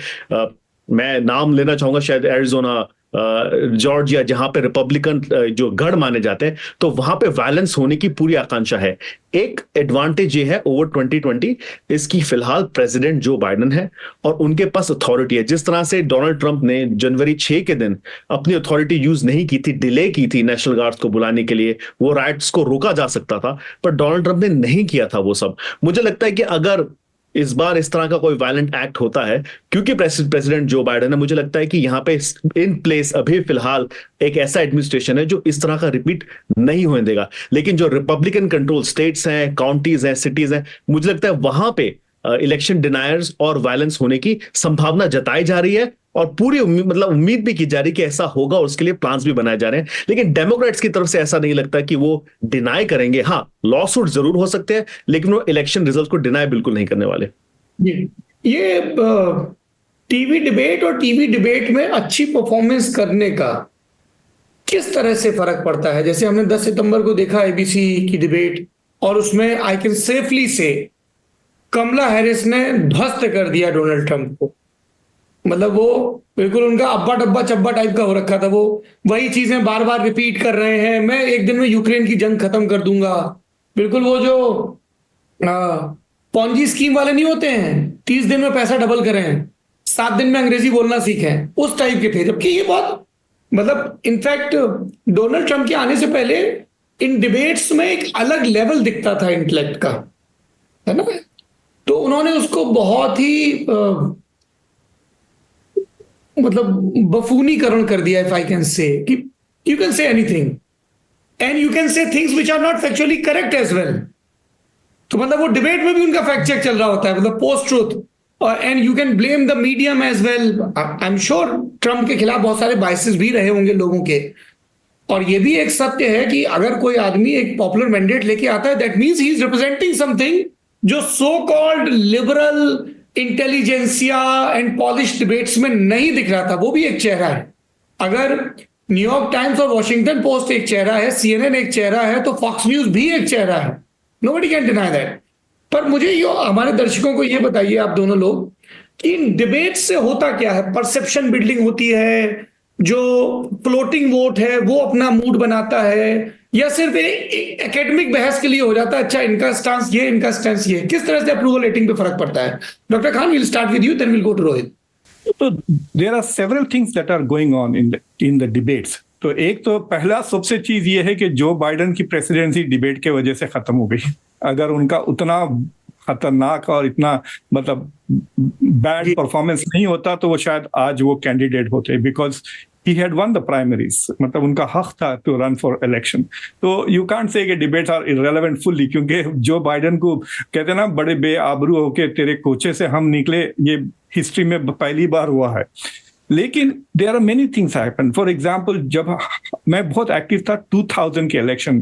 मैं नाम लेना चाहूंगा, शायद एरिजोना, जॉर्जिया, जहां पे रिपब्लिकन जो गढ़ माने जाते हैं, तो वहां पे वायलेंस होने की पूरी आकांक्षा है। एक एडवांटेज ये है ओवर 2020, इसकी फिलहाल प्रेसिडेंट जो बाइडेन है और उनके पास अथॉरिटी है। जिस तरह से डोनाल्ड ट्रंप ने जनवरी 6 के दिन अपनी अथॉरिटी यूज नहीं की थी, डिले की थी नेशनल गार्ड्स को बुलाने के लिए, वो राइट्स को रोका जा सकता था, पर डोनाल्ड ट्रंप ने नहीं किया था वो सब। मुझे लगता है कि अगर इस बार इस तरह का कोई वायलेंट एक्ट होता है, क्योंकि प्रेसिडेंट जो बाइडेन है, मुझे लगता है कि यहां पे इन प्लेस अभी फिलहाल एक ऐसा एडमिनिस्ट्रेशन है जो इस तरह का रिपीट नहीं होने देगा। लेकिन जो रिपब्लिकन कंट्रोल स्टेट्स हैं, काउंटीज हैं, सिटीज हैं, मुझे लगता है वहां पे इलेक्शन डिनायर्स और वायलेंस होने की संभावना जताई जा रही है। और पूरी उम्मीद भी की जा रही है कि ऐसा होगा और उसके लिए प्लान्स भी बनाए जा रहे हैं। लेकिन डेमोक्रेट्स की तरफ से ऐसा नहीं लगता कि वो डिनाई करेंगे। हाँ, लॉ सूट जरूर हो सकते हैं, लेकिन वो इलेक्शन रिजल्ट को डिनाई बिल्कुल नहीं करने वाले। ये टीवी डिबेट और टीवी डिबेट में अच्छी परफॉर्मेंस करने का किस तरह से फर्क पड़ता है? जैसे हमने 10 सितंबर को देखा एबीसी की डिबेट, और उसमें आई कैन सेफली से कमला हैरिस ने ध्वस्त कर दिया डोनाल्ड ट्रंप को। मतलब वो बिल्कुल उनका अब्बा डब्बा चब्बा टाइप का हो रखा था। वो वही चीजें बार बार रिपीट कर रहे हैं, मैं एक दिन में यूक्रेन की जंग खत्म कर दूंगा। बिल्कुल वो जो पॉन्जी स्कीम वाले नहीं होते हैं, 30 दिन में पैसा डबल करें, 7 दिन में अंग्रेजी बोलना सीखें, उस टाइप के थे। जबकि ये बहुत मतलब इनफैक्ट डोनाल्ड ट्रंप के आने से पहले इन डिबेट्स में एक अलग लेवल दिखता था इंटेलेक्ट का, है ना? तो उन्होंने उसको बहुत ही मतलब बफूनीकरण कर दिया, इफ आई कैन से, कि you can say anything and you can say things which are not factually correct as well. तो मतलब वो डिबेट में भी उनका फैक्ट चेक चल रहा होता है, मतलब post truth, and you can blame the medium as well. I am sure Trump के खिलाफ बहुत सारे बायसेस भी रहे होंगे लोगों के। और ये भी एक सत्य है कि अगर कोई आदमी एक पॉपुलर मैंडेट लेके आता है, that means he is representing something जो so called liberal intelligentsia and polished debates में नहीं दिख रहा था। वो भी एक चेहरा है। अगर न्यूयॉर्क टाइम्स और वॉशिंगटन पोस्ट एक चेहरा है, CNN एक चेहरा है, तो फॉक्स न्यूज भी एक चेहरा है। Nobody can deny that. पर मुझे हमारे दर्शकों को ये बताइए आप दोनों लोग कि इन डिबेट से होता क्या है? परसेप्शन बिल्डिंग होती है, जो फ्लोटिंग वोट है वो अपना मूड बनाता है, या सिर्फ एकेडमिक बहस के लिए हो जाता है? अच्छा, इनका स्टांस ये, इनका स्टांस ये। किस तरह से अप्रूवल रेटिंग पे फर्क पड़ता है? Doctor Khan, will start with you, then will go to Rohit. तो there are several things that are going on in the debates. तो एक तो पहला सबसे चीज ये है कि जो बाइडेन की प्रेसिडेंसी डिबेट के वजह से खत्म हो गई। अगर उनका उतना खतरनाक और इतना मतलब बैड परफॉर्मेंस नहीं होता तो वो शायद आज वो कैंडिडेट होते, because he had won the primaries, मतलब उनका हक था टू रन फॉर इलेक्शन। तो यू कांट से कि डिबेट्स आर इररेलेवेंट फुल्ली, क्योंकि जो बाइडेन को कहते हैं ना बड़े बेआबरू होके तेरे कोचे से हम निकले, ये हिस्ट्री में पहली बार हुआ है। लेकिन there are many things happen. For example, जब मैं बहुत एक्टिव था 2000 के इलेक्शन,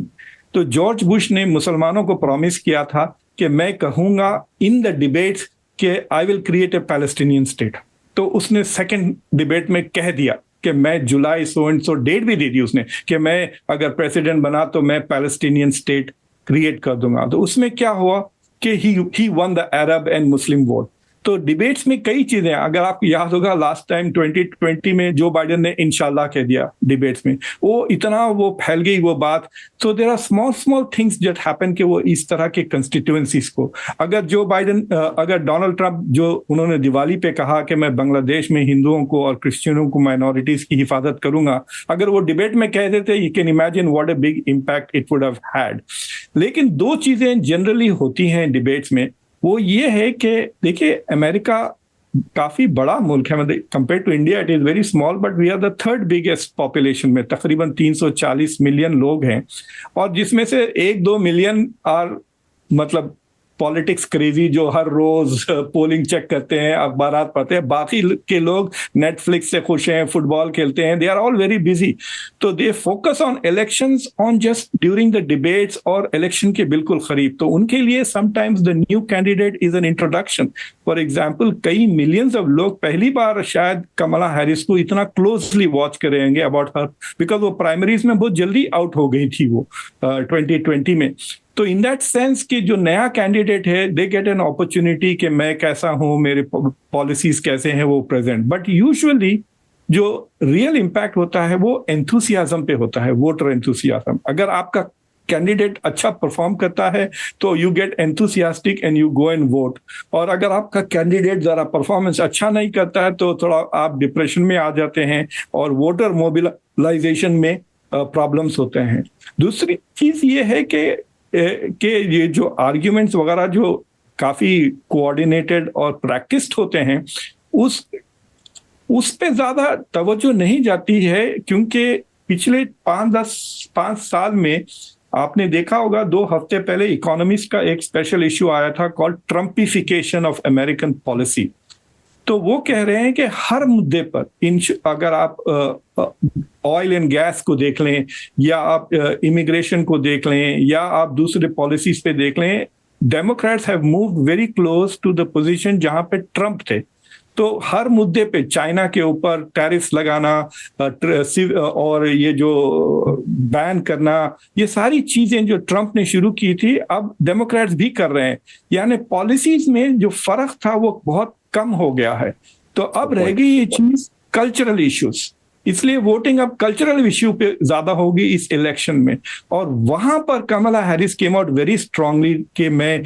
तो जॉर्ज बुश ने मुसलमानों को प्रॉमिस किया था कि मैं कहूंगा इन द डिबेट्स कि I will create a Palestinian state. तो उसने सेकेंड डिबेट में कह दिया कि मैं जुलाई सो एंड सो डेट भी दे दी उसने कि मैं अगर प्रेसिडेंट बना तो मैं पैलेस्टीनियन स्टेट क्रिएट कर दूंगा। तो उसमें क्या हुआ कि he won the Arab and Muslim vote. तो डिबेट्स में कई चीजें, अगर आपको याद होगा लास्ट टाइम 2020 में जो बाइडेन ने इंशाल्लाह कह दिया डिबेट्स में, वो इतना वो फैल गई वो बात। तो there are small small things that happen कि वो इस तरह के कंस्टिट्यूएंसीज को, अगर डोनाल्ड ट्रंप जो उन्होंने दिवाली पे कहा कि मैं बांग्लादेश में हिंदुओं को और क्रिश्चियनों को, माइनॉरिटीज की हिफाजत करूंगा, अगर वो डिबेट में कह देते, you can imagine what a big impact it would have had. लेकिन दो चीजें जनरली होती हैं डिबेट्स में, वो ये है कि देखिए अमेरिका काफी बड़ा मुल्क है, मतलब compare to India it is very small, but we are the third biggest population में, तकरीबन 340 मिलियन लोग हैं, और जिसमें से 1-2 मिलियन आर मतलब पॉलिटिक्स क्रेजी, जो हर रोज पोलिंग चेक करते हैं, अखबार पढ़ते हैं। बाकी के लोग नेटफ्लिक्स से खुश हैं, फुटबॉल खेलते हैं, they are all very busy. तो they focus on elections on just during the debates और इलेक्शन के बिल्कुल करीब। तो उनके लिए sometimes the new candidate is an introduction. For example, कई मिलियंस ऑफ लोग पहली बार शायद कमला हैरिस को इतना क्लोजली वॉच करेंगे अबाउट हर, बिकॉज वो प्राइमरीज में बहुत जल्दी आउट हो गई थी वो 2020 में। तो इन दैट सेंस कि जो नया कैंडिडेट है, दे गेट एन अपॉर्चुनिटी कि मैं कैसा हूं, मेरे पॉलिसीज कैसे हैं वो प्रेजेंट। बट यूजुअली जो रियल इम्पैक्ट होता है वो एंथुसियाज्म पे होता है, वोटर एंथुसियाज्म। अगर आपका कैंडिडेट अच्छा परफॉर्म करता है तो you get enthusiastic and you go and vote, और अगर आपका कैंडिडेट जरा परफॉर्मेंस अच्छा नहीं करता है तो थोड़ा आप डिप्रेशन में आ जाते हैं और वोटर मोबिलाइजेशन में प्रॉब्लम्स होते हैं। दूसरी चीज ये है कि ये जो आर्ग्यूमेंट्स वगैरह जो काफी कोऑर्डिनेटेड और प्रैक्टिस्ड होते हैं, उस पे ज्यादा तवज्जो नहीं जाती है, क्योंकि पिछले 5 साल में आपने देखा होगा, 2 हफ्ते पहले इकोनॉमिस्ट का एक स्पेशल इश्यू आया था कॉल्ड ट्रम्पिफिकेशन ऑफ अमेरिकन पॉलिसी। तो वो कह रहे हैं कि हर मुद्दे पर अगर आप ऑयल एंड गैस को देख लें, या आप इमिग्रेशन को देख लें, या आप दूसरे पॉलिसीज पे देख लें, Democrats have moved very close to the position जहां पे ट्रंप थे। तो हर मुद्दे पे चाइना के ऊपर टैरिफ्स लगाना और ये जो बैन करना, ये सारी चीजें जो ट्रंप ने शुरू की थी अब डेमोक्रेट्स भी कर रहे हैं। यानी पॉलिसीज में जो फर्क था वो बहुत कम हो गया है। तो अब रह गई ये चीज कल्चरल इश्यूज, इसलिए वोटिंग अब कल्चरल इश्यू पे ज्यादा होगी इस इलेक्शन में। और वहां पर Kamala Harris came out very strongly कि मैं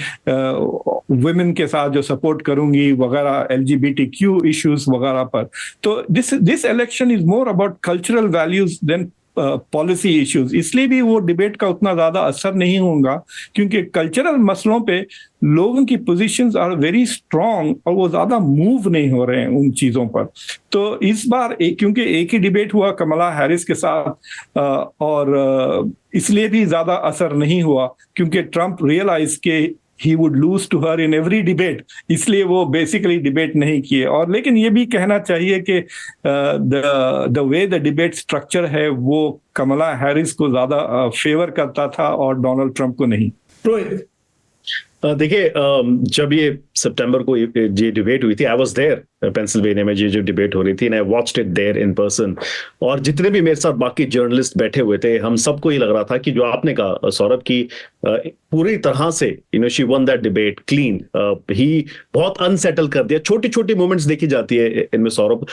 वुमेन के साथ जो सपोर्ट करूंगी वगैरह, LGBTQ इश्यूज वगैरह पर। तो this election is more about cultural values than policy issues. इसलिए भी वो डिबेट का उतना ज्यादा असर नहीं होगा, क्योंकि कल्चरल मसलों पे लोगों की पोजीशंस आर वेरी स्ट्रांग और वो ज्यादा मूव नहीं हो रहे हैं उन चीजों पर। तो इस बार क्योंकि एक ही डिबेट हुआ कमला हैरिस के साथ, और इसलिए भी ज्यादा असर नहीं हुआ, क्योंकि ट्रंप रियलाइज के he would lose to her in every debate, इसलिए वो बेसिकली डिबेट नहीं किए। और लेकिन ये भी कहना चाहिए कि the way the debate structure है वो कमला हैरिस को ज्यादा फेवर करता था और डोनाल्ड ट्रंप को नहीं। रोहित, देखिए, जब ये सितंबर को ये डिबेट हुई थी, आई वाज देयर पेंसिल्वेनिया में, जो डिबेट हो रही थी, I watched it there in person. और जितने भी मेरे साथ बाकी जर्नलिस्ट बैठे हुए थे, हम सबको ये लग रहा था कि जो आपने कहा सौरभ की पूरी तरह से she won that debate clean. He बहुत अनसेटल कर दिया, छोटी छोटी मोमेंट्स देखी जाती है इनमें। सौरभ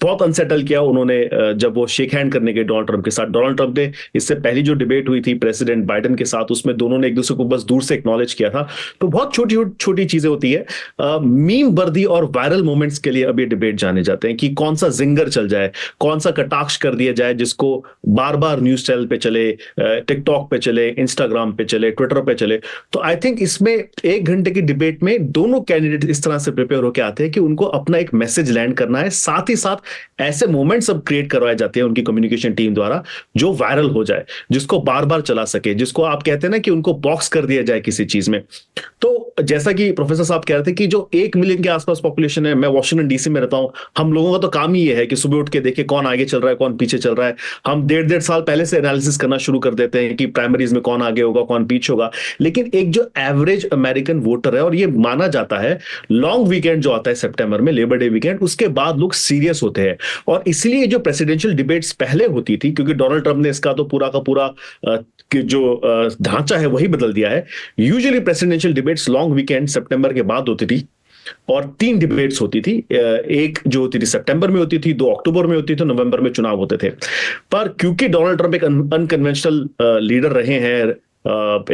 बहुत अनसेटल किया उन्होंने जब वो शेक हैंड करने गए डोनाल्ड ट्रंप के साथ। डोनाल्ड ट्रंप ने इससे पहली जो डिबेट हुई थी प्रेसिडेंट बाइडेन के साथ, उसमें दोनों ने एक दूसरे को बस दूर से एक्नॉलेज किया था। तो बहुत छोटी छोटी चीजें होती है। मीम वर्दी और वायरल मोमेंट्स के लिए अब ये डिबेट जाने जाते हैं कि कौन सा जिंगर चल जाए, कौन सा कटाक्ष कर दिया जाए जिसको बार बार न्यूज चैनल पे चले, टिकटॉक पे चले, इंस्टाग्राम पे चले, ट्विटर पे चले। तो आई थिंक इसमें 1 घंटे की डिबेट में दोनों कैंडिडेट इस तरह से प्रिपेयर होकर आते हैं कि उनको अपना एक मैसेज लैंड करना है, साथ ही साथ ऐसे मोमेंट्स अब क्रिएट करवाए जाते हैं उनकी कम्युनिकेशन टीम द्वारा जो वायरल हो जाए, जिसको बार बार चला सके, जिसको आप कहते हैं ना कि उनको बॉक्स कर दिया जाए किसी चीज में। तो जैसा कि प्रोफेसर साहब कह रहे थे कि जो 1 मिलियन के आसपास पॉपुलेशन है, मैं वॉशिंगटन डीसी में रहता हूं, हम लोगों का तो काम ही ये है कि सुबह उठ के देखे कौन आगे चल रहा है, कौन पीछे चल रहा है। हम 1.5 साल पहले से एनालिसिस करना शुरू कर देते हैं कि प्राइमरीज में कौन आगे होगा, कौन पीछे होगा। लेकिन एक जो एवरेज अमेरिकन वोटर है, और ये माना जाता है लॉन्ग वीकेंड जो आता है सितंबर में, लेबर डे वीकेंड, उसके बाद लोग सीरियस होते हैं। और इसलिए जो प्रेसिडेंशियल डिबेट्स पहले होती थी, क्योंकि डोनाल्ड ट्रंप ने इसका तो पूरा का पूरा जो ढांचा है वही बदल दिया है। Usually presidential debates long weekend सितंबर के बाद होती थी, और 3 डिबेट्स होती थी। एक जो होती थी सितंबर में होती थी, 2 अक्टूबर में होती थी, नवंबर में चुनाव होते थे। पर क्योंकि डोनाल्ड ट्रंप एक अनकन्वेंशनल लीडर रहे हैं,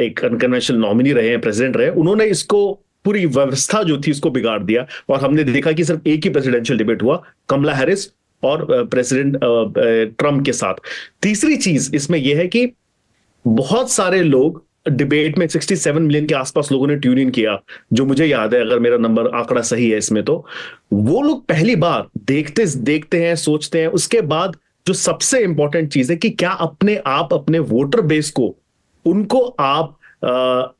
एक अनकन्वेंशनल नॉमिनी रहे हैं, प्रेसिडेंट रहे, उन्होंने इसको पूरी व्यवस्था जो थी उसको बिगाड़ दिया। और हमने देखा कि सिर्फ एक ही प्रेसिडेंशियल डिबेट हुआ, कमला हैरिस और प्रेसिडेंट ट्रंप के साथ। तीसरी चीज इसमें यह है कि बहुत सारे लोग डिबेट में 67 मिलियन के आसपास लोगों ने ट्यून इन किया, जो मुझे याद है, अगर मेरा नंबर आंकड़ा सही है इसमें, तो वो लोग पहली बार देखते हैं, सोचते हैं। उसके बाद जो सबसे इंपॉर्टेंट चीज है कि क्या अपने आप अपने वोटर बेस को, उनको आप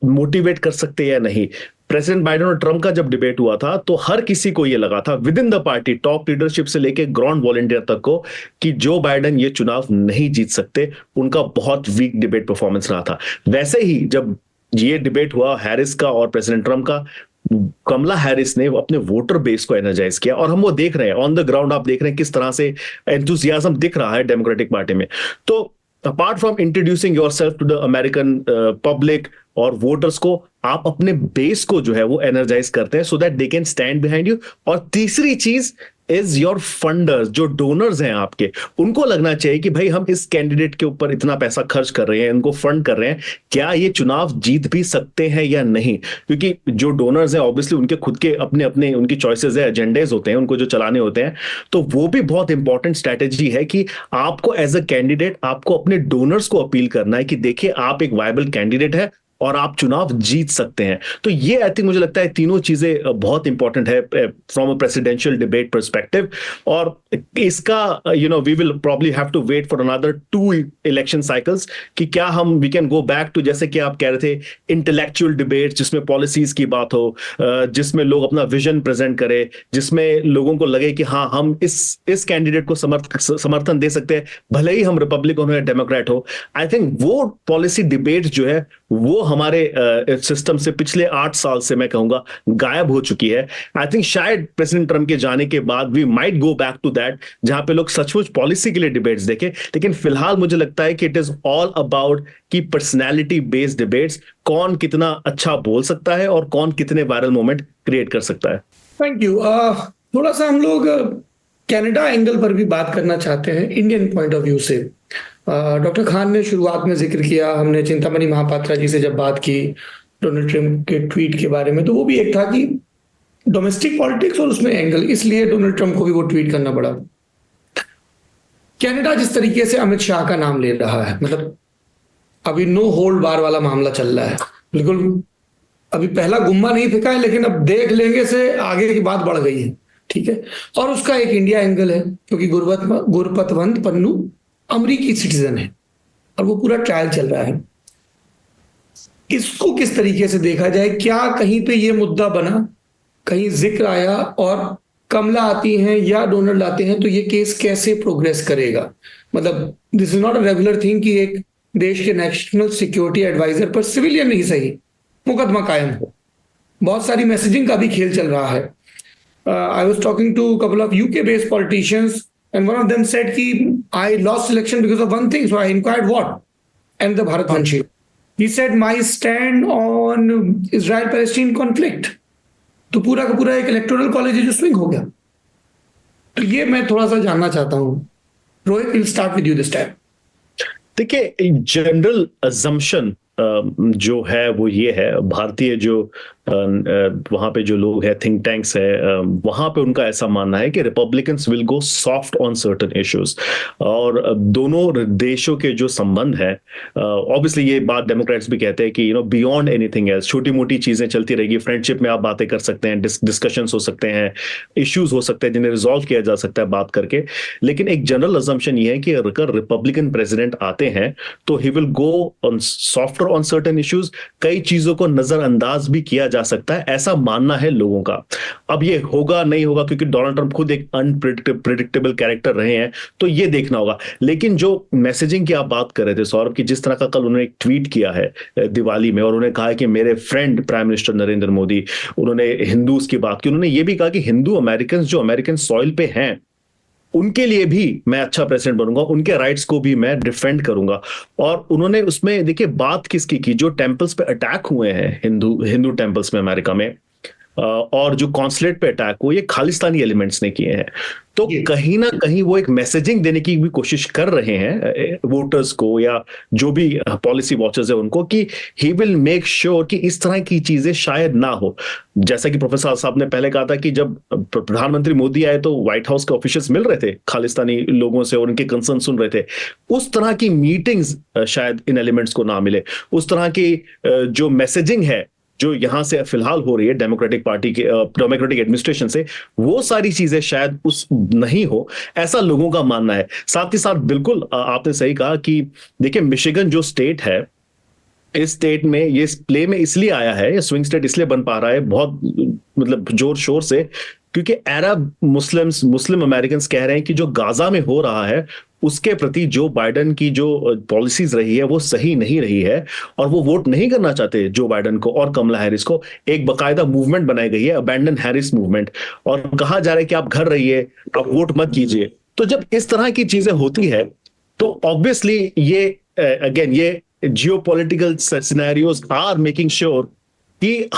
मोटिवेट कर सकते हैं या नहीं। प्रेसिडेंट बाइडेन और ट्रंप का जब डिबेट हुआ था तो हर किसी को यह लगा था, with in the party, top leadership से लेके ग्राउंड वॉलंटियर तक को, कि जो बाइडेन ये चुनाव नहीं जीत सकते। उनका बहुत वीक डिबेट परफॉर्मेंस रहा था। वैसे ही जब ये डिबेट हुआ हैरिस का और प्रेसिडेंट ट्रंप का, कमला हैरिस ने अपने वोटर बेस को एनर्जाइज किया, और हम वो देख रहे हैं ऑन द ग्राउंड। आप देख रहे हैं किस तरह से एंथुसियाज्म दिख रहा है डेमोक्रेटिक पार्टी में। तो apart from introducing yourself to the American public और वोटर्स को, आप अपने बेस को जो है वो एनर्जाइज करते हैं, so that they can stand behind you. और तीसरी चीज इज योर फंडर्स, जो डोनर्स हैं आपके, उनको लगना चाहिए कि भाई हम इस कैंडिडेट के ऊपर इतना पैसा खर्च कर रहे हैं, इनको फंड कर रहे हैं, क्या ये चुनाव जीत भी सकते हैं या नहीं। क्योंकि जो डोनर्स हैं ऑब्वियसली उनके खुद के अपने अपने उनकी चॉइसेस है, एजेंडेज होते हैं, उनको जो चलाने होते हैं। तो वो भी बहुत इंपॉर्टेंट स्ट्रैटेजी है कि आपको एज अ कैंडिडेट आपको अपने डोनर्स को अपील करना है कि देखिए आप एक वायबल कैंडिडेट है और आप चुनाव जीत सकते हैं। तो ये आई थिंक मुझे लगता है तीनों चीजें बहुत इंपॉर्टेंट है from a presidential debate perspective. और इसका we will probably have to wait for another 2 election cycles कि क्या हम we can go back to, जैसे कि आप कह रहे थे, इंटेलेक्चुअल डिबेट जिसमें पॉलिसीज की बात हो, जिसमें लोग अपना विजन प्रेजेंट करें, जिसमें लोगों को लगे कि हाँ हम इस कैंडिडेट को समर्थन दे सकते हैं, भले ही हम रिपब्लिकन हो या डेमोक्रेट हो। आई थिंक वो पॉलिसी डिबेट जो है वो हमारे सिस्टम से पिछले 8 साल से मैं कहूंगा गायब हो चुकी है। आई थिंक शायद प्रेसिडेंट ट्रंप के जाने के बाद we might go back to that, जहां पे लोग सचमुच पॉलिसी के लिए डिबेट्स देखें। लेकिन फिलहाल मुझे लगता है कि इट इज ऑल अबाउट की पर्सनैलिटी बेस्ड डिबेट्स, कौन कितना अच्छा बोल सकता है और कौन कितने वायरल मोमेंट क्रिएट कर सकता है। Thank you. थोड़ा सा हम लोग कनाडा एंगल पर भी बात करना चाहते हैं, इंडियन पॉइंट ऑफ व्यू से। डॉक्टर खान ने शुरुआत में जिक्र किया, हमने चिंतामणि महापात्रा जी से जब बात की डोनाल्ड ट्रंप के ट्वीट के बारे में, तो वो भी एक था कि डोमेस्टिक पॉलिटिक्स और उसमें एंगल, इसलिए डोनाल्ड ट्रंप को भी वो ट्वीट करना पड़ा। कनाडा जिस तरीके से अमित शाह का नाम ले रहा है, मतलब अभी नो होल्ड बार वाला मामला चल रहा है, बिल्कुल अभी पहला गुम्मा नहीं फेंका है, लेकिन अब देख लेंगे से आगे की बात बढ़ गई है, ठीक है। और उसका एक इंडिया एंगल है, क्योंकि गुरपतवंत पन्नू अमेरिकी सिटीजन है और वो पूरा ट्रायल चल रहा है। इसको किस तरीके से देखा जाए, क्या कहीं पे ये मुद्दा बना, कहीं जिक्र आया और कमला आती हैं या डोनाल्ड आते हैं, तो ये केस कैसे प्रोग्रेस करेगा। मतलब this is not a regular thing कि एक देश के नेशनल सिक्योरिटी एडवाइजर पर सिविलियन नहीं सही मुकदमा कायम हो। बहुत सारी मैसेजिंग का भी खेल चल रहा है। I was talking to couple of UK based politicians and one of them said कि I lost election because of one thing, so I inquired what, and the Bharat Vanshi. He said my stand on Israel-Palestine conflict. तो पूरा का पूरा एक electoral college जो swing हो गया। तो ये मैं थोड़ा सा जानना चाहता हूँ। Rohit, will start with you this time. देखिए, जनरल अजम्पशन जो है वो ये है, भारतीय जो वहां पे जो लोग हैं, थिंक टैंक्स है, वहां पे उनका ऐसा मानना है कि Republicans will go soft on certain issues. और दोनों देशों के जो संबंध है, ऑब्वियसली ये बात डेमोक्रेट्स भी कहते हैं कि बियॉन्ड एनीथिंग एल्स, छोटी मोटी चीजें चलती रहेगी, फ्रेंडशिप में आप बातें कर सकते हैं, डिस्कशंस हो सकते हैं, इश्यूज हो सकते हैं जिन्हें रिजॉल्व किया जा सकता है बात करके। लेकिन एक जनरल अजम्पशन ये है कि अगर रिपब्लिकन प्रेसिडेंट आते हैं तो he will go on softer on certain issues, कई चीजों को नजरअंदाज भी किया जा सकता है, ऐसा मानना है लोगों का। अब ये होगा नहीं होगा, क्योंकि डोनाल्ड ट्रंप खुद एक अनप्रिडिक्टेबल कैरेक्टर रहे हैं, तो ये देखना होगा। लेकिन जो मैसेजिंग की आप बात कर रहे थे सौरभ की, जिस तरह का कल उन्होंने एक ट्वीट किया है दिवाली में, और उन्होंने कहा है कि मेरे friend prime minister Narendra Modi, उन्होंने हिंदूज की बात की, उन्होंने ये भी कहा कि हिंदू अमेरिकन जो अमेरिकन सॉइल पे हैं उनके लिए भी मैं अच्छा प्रेसिडेंट बनूंगा, उनके राइट्स को भी मैं डिफेंड करूंगा। और उन्होंने उसमें देखिए बात किसकी की, जो टेंपल्स पे अटैक हुए हैं हिंदू टेंपल्स में अमेरिका में, और जो कॉन्सुलेट पे अटैक हुए, ये खालिस्तानी एलिमेंट्स ने किए हैं। तो कहीं ना कहीं वो एक मैसेजिंग देने की भी कोशिश कर रहे हैं वोटर्स को, या जो भी पॉलिसी वॉचर्स है उनको, कि ही विल मेक श्योर कि इस तरह की चीजें शायद ना हो। जैसा कि प्रोफेसर साहब ने पहले कहा था कि जब प्रधानमंत्री मोदी आए तो व्हाइट हाउस के ऑफिशियल्स मिल रहे थे खालिस्तानी लोगों से और उनके कंसर्न सुन रहे थे। उस तरह की मीटिंग्स शायद इन एलिमेंट्स को ना मिले, उस तरह की जो मैसेजिंग है जो यहां से फिलहाल हो रही है डेमोक्रेटिक पार्टी के डेमोक्रेटिक एडमिनिस्ट्रेशन से, वो सारी चीजें शायद उस नहीं हो, ऐसा लोगों का मानना है। साथ ही साथ बिल्कुल आपने सही कहा कि देखिए मिशिगन जो स्टेट है, इस स्टेट में ये प्ले में इसलिए आया है, ये स्विंग स्टेट इसलिए बन पा रहा है बहुत मतलब जोर शोर से, क्योंकि अरब मुस्लिम अमेरिकन कह रहे हैं कि जो गाजा में हो रहा है उसके प्रति जो बाइडेन की जो पॉलिसीज रही है वो सही नहीं रही है, और वो वोट नहीं करना चाहते जो बाइडेन को और कमला हैरिस को। एक बकायदा मूवमेंट बनाई गई है, अबैंडन हैरिस मूवमेंट, और कहा जा रहा है कि आप घर रहिए, आप वोट मत कीजिए। तो जब इस तरह की चीजें होती है तो ऑब्वियसली ये अगेन ये geopolitical scenarios are making sure कि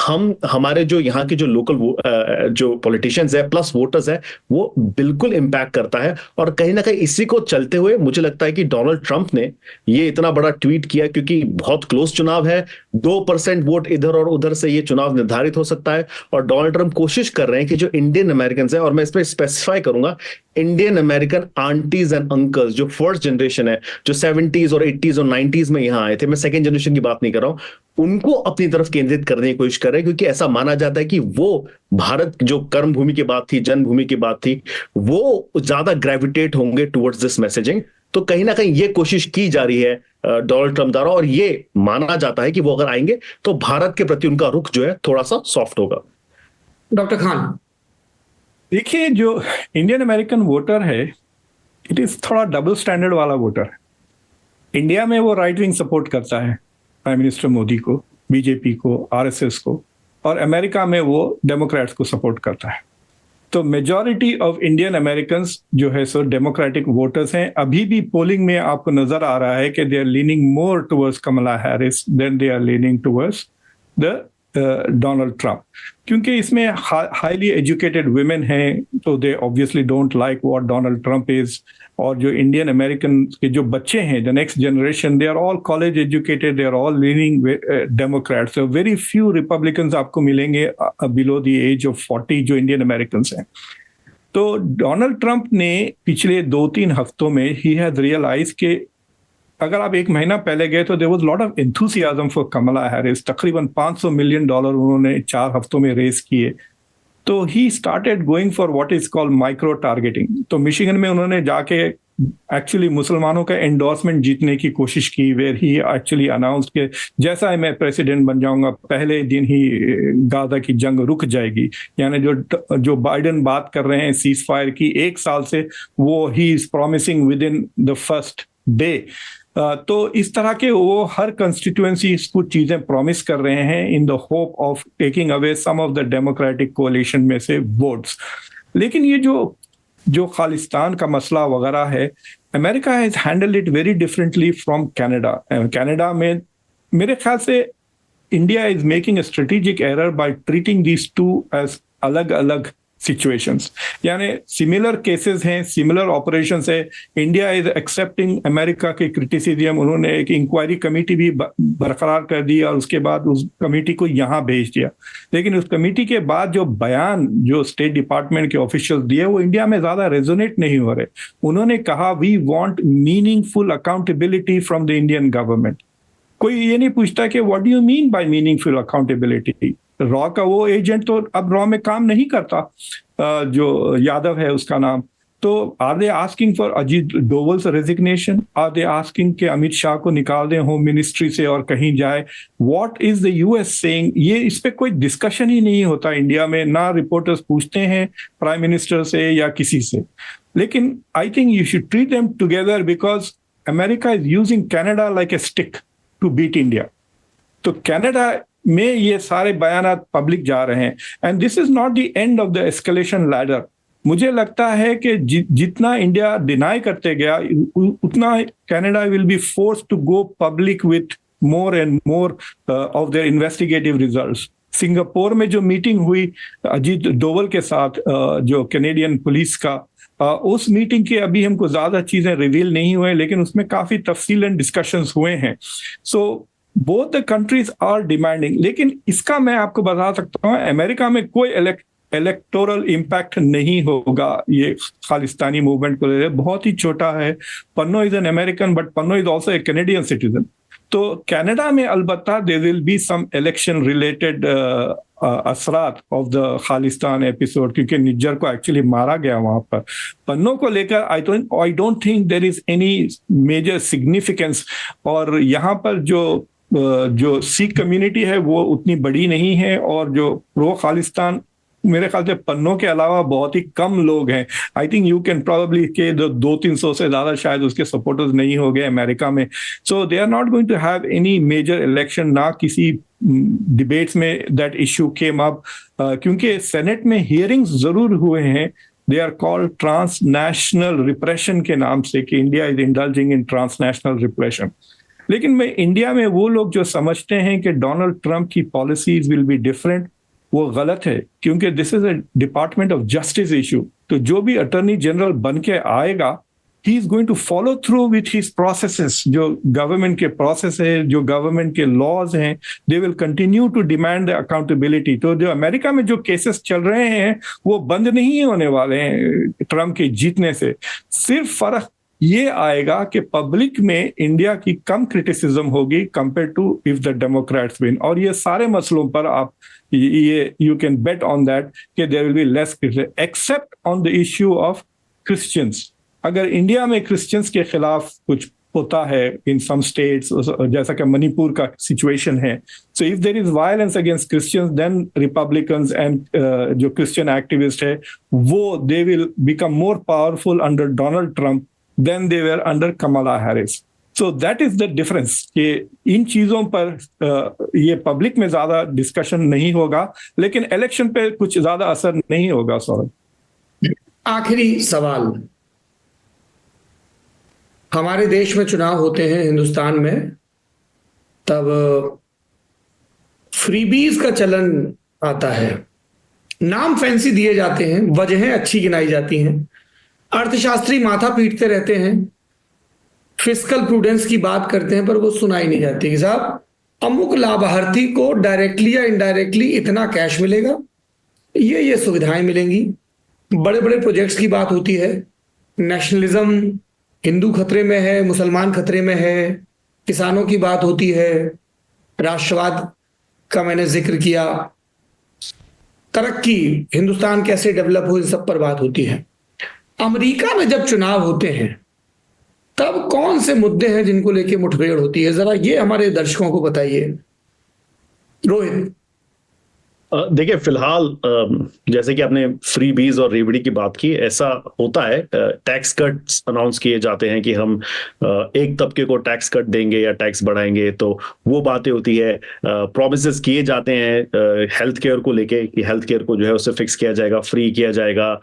हमारे जो यहाँ के जो लोकल जो पॉलिटिशियंस है प्लस वोटर्स है वो बिल्कुल इंपैक्ट करता है। और कहीं ना कहीं इसी को चलते हुए मुझे लगता है कि डोनाल्ड ट्रंप ने ये इतना बड़ा ट्वीट किया, क्योंकि बहुत क्लोज चुनाव है, 2% वोट इधर और उधर से ये चुनाव निर्धारित हो सकता है। और डोनाल्ड ट्रंप कोशिश कर रहे हैं कि जो इंडियन अमेरिकन है, और मैं इस पर स्पेसिफाई करूंगा, Indian American aunties and uncles जो फर्स्ट जनरेशन है, जो 70s और 80s और 90s में यहां आए थे, मैं सेकेंड जनरेशन की बात नहीं कर रहा हूं, उनको अपनी तरफ केंद्रित करने की कोशिश कर रहे हैं, क्योंकि ऐसा माना जाता है कि वो भारत जो कर्म भूमि की बात थी, जन्मभूमि की बात थी, वो ज्यादा ग्रेविटेट होंगे टुवर्ड्स दिस मैसेजिंग। तो कहीं ना कहीं ये कोशिश की जा रही है डोनाल्ड ट्रंप द्वारा, और ये माना जाता है कि वो अगर आएंगे तो भारत के प्रति उनका रुख जो है थोड़ा सा सॉफ्ट होगा। डॉक्टर खान, देखिए जो इंडियन अमेरिकन वोटर है, इट इज थोड़ा डबल स्टैंडर्ड वाला वोटर है। इंडिया में वो राइट विंग सपोर्ट करता है प्राइम मिनिस्टर मोदी को, बीजेपी को, आरएसएस को, और अमेरिका में वो डेमोक्रेट्स को सपोर्ट करता है। तो मेजॉरिटी ऑफ इंडियन अमेरिकन्स जो है सो डेमोक्रेटिक वोटर्स हैं। अभी भी पोलिंग में आपको नजर आ रहा है कि they are leaning more towards Kamala Harris than they are leaning towards the Donald Trump, क्योंकि इसमें हाईली एजुकेटेड वुमेन हैं, तो they obviously don't like what Donald Trump is. और जो इंडियन अमेरिकन के जो बच्चे हैं, the next generation, they are all college educated, they are all leaning Democrats. So very few Republicans आपको मिलेंगे बिलो द एज ऑफ 40 जो Indian Americans हैं। तो डोनाल्ड ट्रंप ने पिछले 2-3 हफ्तों में ही हैज रियलाइज के अगर आप 1 महीना पहले गए तो there was lot of enthusiasm for Kamala Harris. तकरीबन $500 मिलियन उन्होंने 4 हफ्तों में रेस किए। तो he started going for what is called micro targeting. तो मिशिगन में उन्होंने जाके एक्चुअली मुसलमानों का एंडोर्समेंट जीतने की कोशिश की, वेयर ही एक्चुअली अनाउंस के जैसा मैं प्रेसिडेंट बन जाऊंगा पहले दिन ही गाजा की जंग रुक जाएगी। यानी जो बाइडेन बात कर रहे हैं सीज फायर की 1 साल से, वो he is promising with in the first day. तो इस तरह के वो हर कंस्टिट्यूएंसी कुछ चीजें प्रॉमिस कर रहे हैं in the hope of taking away some of the democratic coalition में से वोट्स। लेकिन ये जो खालिस्तान का मसला वगैरह है, America has handled it very differently from Canada. Canada में मेरे ख्याल से India is making a strategic error by treating these two as अलग अलग सिचुएशंस। यानी सिमिलर केसेस हैं, सिमिलर ऑपरेशंस है। इंडिया इज एक्सेप्टिंग अमेरिका के क्रिटिसिज्म। उन्होंने एक इंक्वायरी कमेटी भी बरकरार कर दी और उसके बाद उस कमेटी को यहाँ भेज दिया। लेकिन उस कमेटी के बाद जो बयान जो स्टेट डिपार्टमेंट के ऑफिशियल्स दिए वो इंडिया में ज्यादा रेजोनेट नहीं हो रहे। उन्होंने कहा we want meaningful accountability from the Indian government. कोई ये नहीं पूछता कि what do you mean by meaningful accountability. रॉ का वो एजेंट तो अब रॉ में काम नहीं करता, जो यादव है उसका नाम, तो are they asking for Ajit Doval's resignation? Are they asking कि अमित शाह को निकाल दें होम मिनिस्ट्री से और कहीं जाए? What is the US saying? ये इस पे कोई डिस्कशन ही नहीं होता इंडिया में, ना रिपोर्टर्स पूछते हैं प्राइम मिनिस्टर से या किसी से। लेकिन I think you should treat them together, because America is using Canada like a stick to beat India. तो कनाडा में ये सारे बयानात पब्लिक जा रहे हैं, and this is not the end of the escalation ladder. मुझे लगता है कि जितना इंडिया डिनाई करते गया उतना Canada will be forced to go public with more and more of their investigative results. Singapore में जो मीटिंग हुई अजीत डोवल के साथ, जो कैनेडियन पुलिस का, उस मीटिंग के अभी हमको ज्यादा चीजें रिवील नहीं हुए, लेकिन उसमें काफी तफसीलन डिस्कशंस हुए हैं। So both the countries are demanding. लेकिन इसका मैं आपको बता सकता हूँ, अमेरिका में कोई इलेक्टोरल इम्पैक्ट नहीं होगा ये खालिस्तानी मूवमेंट को लेकर। बहुत ही छोटा है। Pannun is an American, but Pannun is also a Canadian citizen. तो कनाडा में अलबत्ता there will be some election related असरात ऑफ द खालिस्तान एपिसोड, क्योंकि निज्जर को एक्चुअली मारा गया वहां पर। पन्नो को लेकर I don't think there is any major significance. और यहाँ पर जो सिख कम्युनिटी है वो उतनी बड़ी नहीं है, और जो प्रो खालिस्तान मेरे ख्याल से पन्नों के अलावा बहुत ही कम लोग हैं। आई थिंक यू कैन प्रोबेबली के 200-300 से ज्यादा शायद उसके सपोर्टर्स नहीं हो गए अमेरिका में। So they are not going to have any major election, ना किसी डिबेट्स में दैट इश्यू केम अप, क्योंकि सेनेट में हियरिंग्स जरूर हुए हैं। They are called transnational repression के नाम से, कि India is indulging in transnational repression. लेकिन मैं इंडिया में वो लोग जो समझते हैं कि डोनाल्ड ट्रंप की पॉलिसीज विल बी डिफरेंट, वो गलत है, क्योंकि this is a department of justice issue. तो जो भी अटॉर्नी जनरल बन के आएगा, he is going to follow through with his processes. जो गवर्नमेंट के प्रोसेस है, जो गवर्नमेंट के लॉज हैं, they will continue to demand the accountability. तो जो अमेरिका में जो केसेस चल रहे हैं वो बंद नहीं होने वाले हैं ट्रंप के जीतने से। सिर्फ फर्क ये आएगा कि पब्लिक में इंडिया की कम क्रिटिसिज्म होगी compare to if the democrats win. और ये सारे मसलों पर आप ये you can bet on that कि there will be less criticism, except on the issue of Christians. अगर इंडिया में क्रिश्चियंस के खिलाफ कुछ होता है इन सम स्टेट्स, जैसा कि मणिपुर का सिचुएशन है, so if there is violence against Christians, then Republicans and जो क्रिश्चियन एक्टिविस्ट है वो they will become more powerful under Donald Trump than they were under Kamala Harris. So that is the difference, कि इन चीजों पर ये public में ज्यादा discussion नहीं होगा, लेकिन इलेक्शन पे कुछ ज्यादा असर नहीं होगा। सौरभ, आखिरी सवाल, हमारे देश में चुनाव होते हैं हिंदुस्तान में, तब फ्रीबीज का चलन आता है, नाम फैंसी दिए जाते हैं, वजहें अच्छी गिनाई जाती हैं, अर्थशास्त्री माथा पीटते रहते हैं, फिस्कल प्रूडेंस की बात करते हैं, पर वो सुनाई नहीं जाती कि साहब अमुक लाभार्थी को डायरेक्टली या इनडायरेक्टली इतना कैश मिलेगा, ये सुविधाएं मिलेंगी। बड़े बड़े प्रोजेक्ट्स की बात होती है, नेशनलिज्म, हिंदू खतरे में है, मुसलमान खतरे में है, किसानों की बात होती है, राष्ट्रवाद का मैंने जिक्र किया, तरक्की, हिंदुस्तान कैसे डेवलप हो, इन सब पर बात होती है। अमेरिका में जब चुनाव होते हैं तब कौन से मुद्दे हैं जिनको लेके मुठभेड़ होती है, जरा ये हमारे दर्शकों को बताइए। रोहित। देखिए, फिलहाल जैसे कि आपने फ्री बीज और रेवड़ी की बात की, ऐसा होता है, टैक्स कट्स अनाउंस किए जाते हैं कि हम एक तबके को टैक्स कट देंगे या टैक्स बढ़ाएंगे, तो वो बातें होती है। प्रॉमिसेस किए जाते हैं हेल्थ केयर को लेके कि हेल्थ केयर को जो है उसे फिक्स किया जाएगा, फ्री किया जाएगा,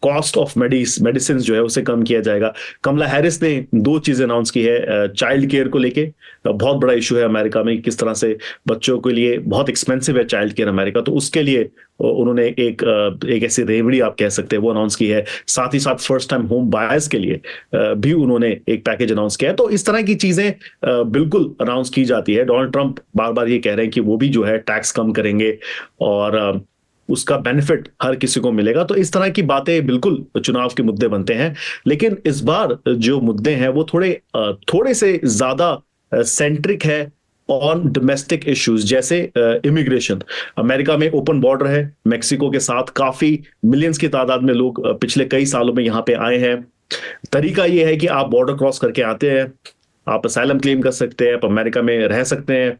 कॉस्ट ऑफ मेडिसिन जो है उसे कम किया जाएगा। कमला हैरिस ने 2 चीजें अनाउंस की है चाइल्ड केयर को लेके, बहुत बड़ा इशू है अमेरिका में, किस तरह से बच्चों के लिए बहुत एक्सपेंसिव है चाइल्ड केयर अमेरिका, तो उसके लिए उन्होंने एक ऐसी रेवड़ी आप कह सकते हैं वो अनाउंस की है। साथ ही साथ फर्स्ट टाइम होम बायर्स के लिए भी उन्होंने एक पैकेज अनाउंस किया है। तो इस तरह की चीजें बिल्कुल अनाउंस की जाती है। डोनाल्ड ट्रंप बार बार ये कह रहे हैं कि वो भी जो है टैक्स कम करेंगे और उसका बेनिफिट हर किसी को मिलेगा। तो इस तरह की बातें बिल्कुल चुनाव के मुद्दे बनते हैं। लेकिन इस बार जो मुद्दे हैं वो थोड़े से ज्यादा सेंट्रिक है ऑन डोमेस्टिक इश्यूज जैसे इमिग्रेशन। अमेरिका में ओपन बॉर्डर है मेक्सिको के साथ, काफी मिलियंस की तादाद में लोग पिछले कई सालों में यहाँ पे आए हैं। तरीका ये है कि आप बॉर्डर क्रॉस करके आते हैं, आप असाइलम क्लेम कर सकते हैं, आप अमेरिका में रह सकते हैं,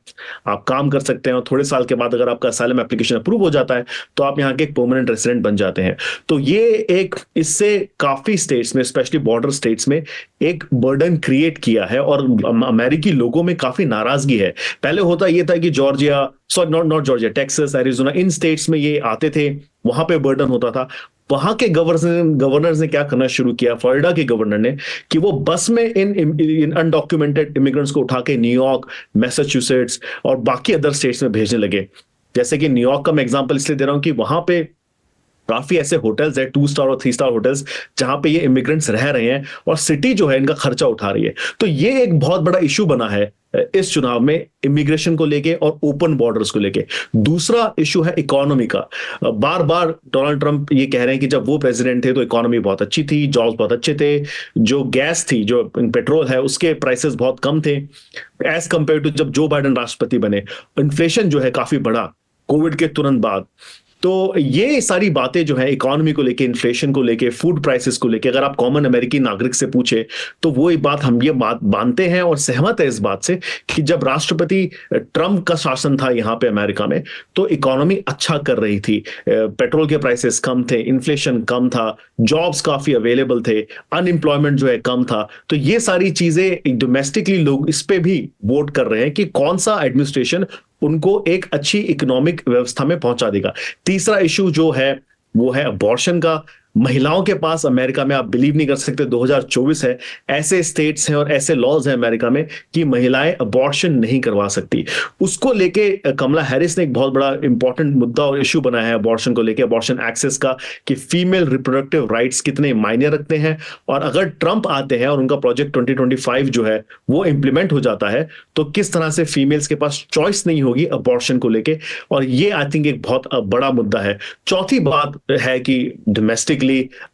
आप काम कर सकते हैं, और थोड़े साल के बाद अगर आपका असाइलम एप्लीकेशन अप्रूव हो जाता है तो आप यहाँ के एक परमानेंट रेसिडेंट बन जाते हैं। तो ये एक इससे काफी स्टेट्स में, स्पेशली बॉर्डर स्टेट्स में एक बर्डन क्रिएट किया है और अमेरिकी लोगों में काफी नाराजगी है। पहले होता ये था कि Georgia, sorry not Georgia, Texas, Arizona, in states में ये आते थे, वहां पे बर्डन होता था। वहां के गवर्नर्स ने क्या करना शुरू किया, फ्लोरिडा के गवर्नर ने, कि वो बस में इन अनडॉक्यूमेंटेड इमिग्रेंट्स को उठा के न्यूयॉर्क, मैसाचुसेट्स और बाकी अदर स्टेट्स में भेजने लगे। जैसे कि न्यूयॉर्क का मैं एग्जांपल इसलिए दे रहा हूं कि वहां पे काफी ऐसे होटल्स है, 2 स्टार और 3 स्टार होटल्स, जहां पे ये इमिग्रेंट्स रह रहे हैं और सिटी जो है इनका खर्चा उठा रही है। तो ये एक बहुत बड़ा इशू बना है इस चुनाव में, इमिग्रेशन को लेके और ओपन बॉर्डर्स को लेके। दूसरा इशू है इकोनॉमी का। बार बार डोनाल्ड ट्रंप ये कह रहे हैं कि जब वो प्रेसिडेंट थे तो इकोनॉमी बहुत अच्छी थी, जॉब्स बहुत अच्छे थे, जो गैस थी, जो पेट्रोल है, उसके प्राइसेस बहुत कम थे एज कंपेयर टू जब जो बाइडेन राष्ट्रपति बने। इन्फ्लेशन जो है काफी बढ़ा कोविड के तुरंत बाद। तो ये सारी बातें जो है इकोनॉमी को लेके, इन्फ्लेशन को लेके, फूड प्राइसेस को लेके, अगर आप कॉमन अमेरिकी नागरिक से पूछे तो वो एक बात हम ये बात मानते हैं और सहमत है इस बात से कि जब राष्ट्रपति ट्रंप का शासन था यहाँ पे अमेरिका में तो इकोनॉमी अच्छा कर रही थी, पेट्रोल के प्राइसेस कम थे, इन्फ्लेशन कम था, जॉब्स काफी अवेलेबल थे, अनएम्प्लॉयमेंट जो है कम था। तो ये सारी चीजें डोमेस्टिकली लोग इस पे भी वोट कर रहे हैं कि कौन सा एडमिनिस्ट्रेशन उनको एक अच्छी इकोनॉमिक व्यवस्था में पहुंचा देगा। तीसरा इशू जो है वो है अबॉर्शन का। महिलाओं के पास अमेरिका में, आप बिलीव नहीं कर सकते, 2024 है, ऐसे स्टेट्स हैं और ऐसे लॉज हैं अमेरिका में कि महिलाएं अबॉर्शन नहीं करवा सकती। उसको लेके कमला हैरिस ने एक बहुत बड़ा इंपॉर्टेंट मुद्दा और इशू बनाया है अबॉर्शन को लेके, अबॉर्शन एक्सेस का, कि फीमेल रिप्रोडक्टिव राइट्स कितने मायने रखते हैं। और अगर ट्रंप आते हैं और उनका प्रोजेक्ट 2025 जो है वो इंप्लीमेंट हो जाता है तो किस तरह से फीमेल्स के पास चॉइस नहीं होगी अबॉर्शन को लेके, और ये आई थिंक एक बहुत बड़ा मुद्दा है। चौथी बात है कि डोमेस्टिकली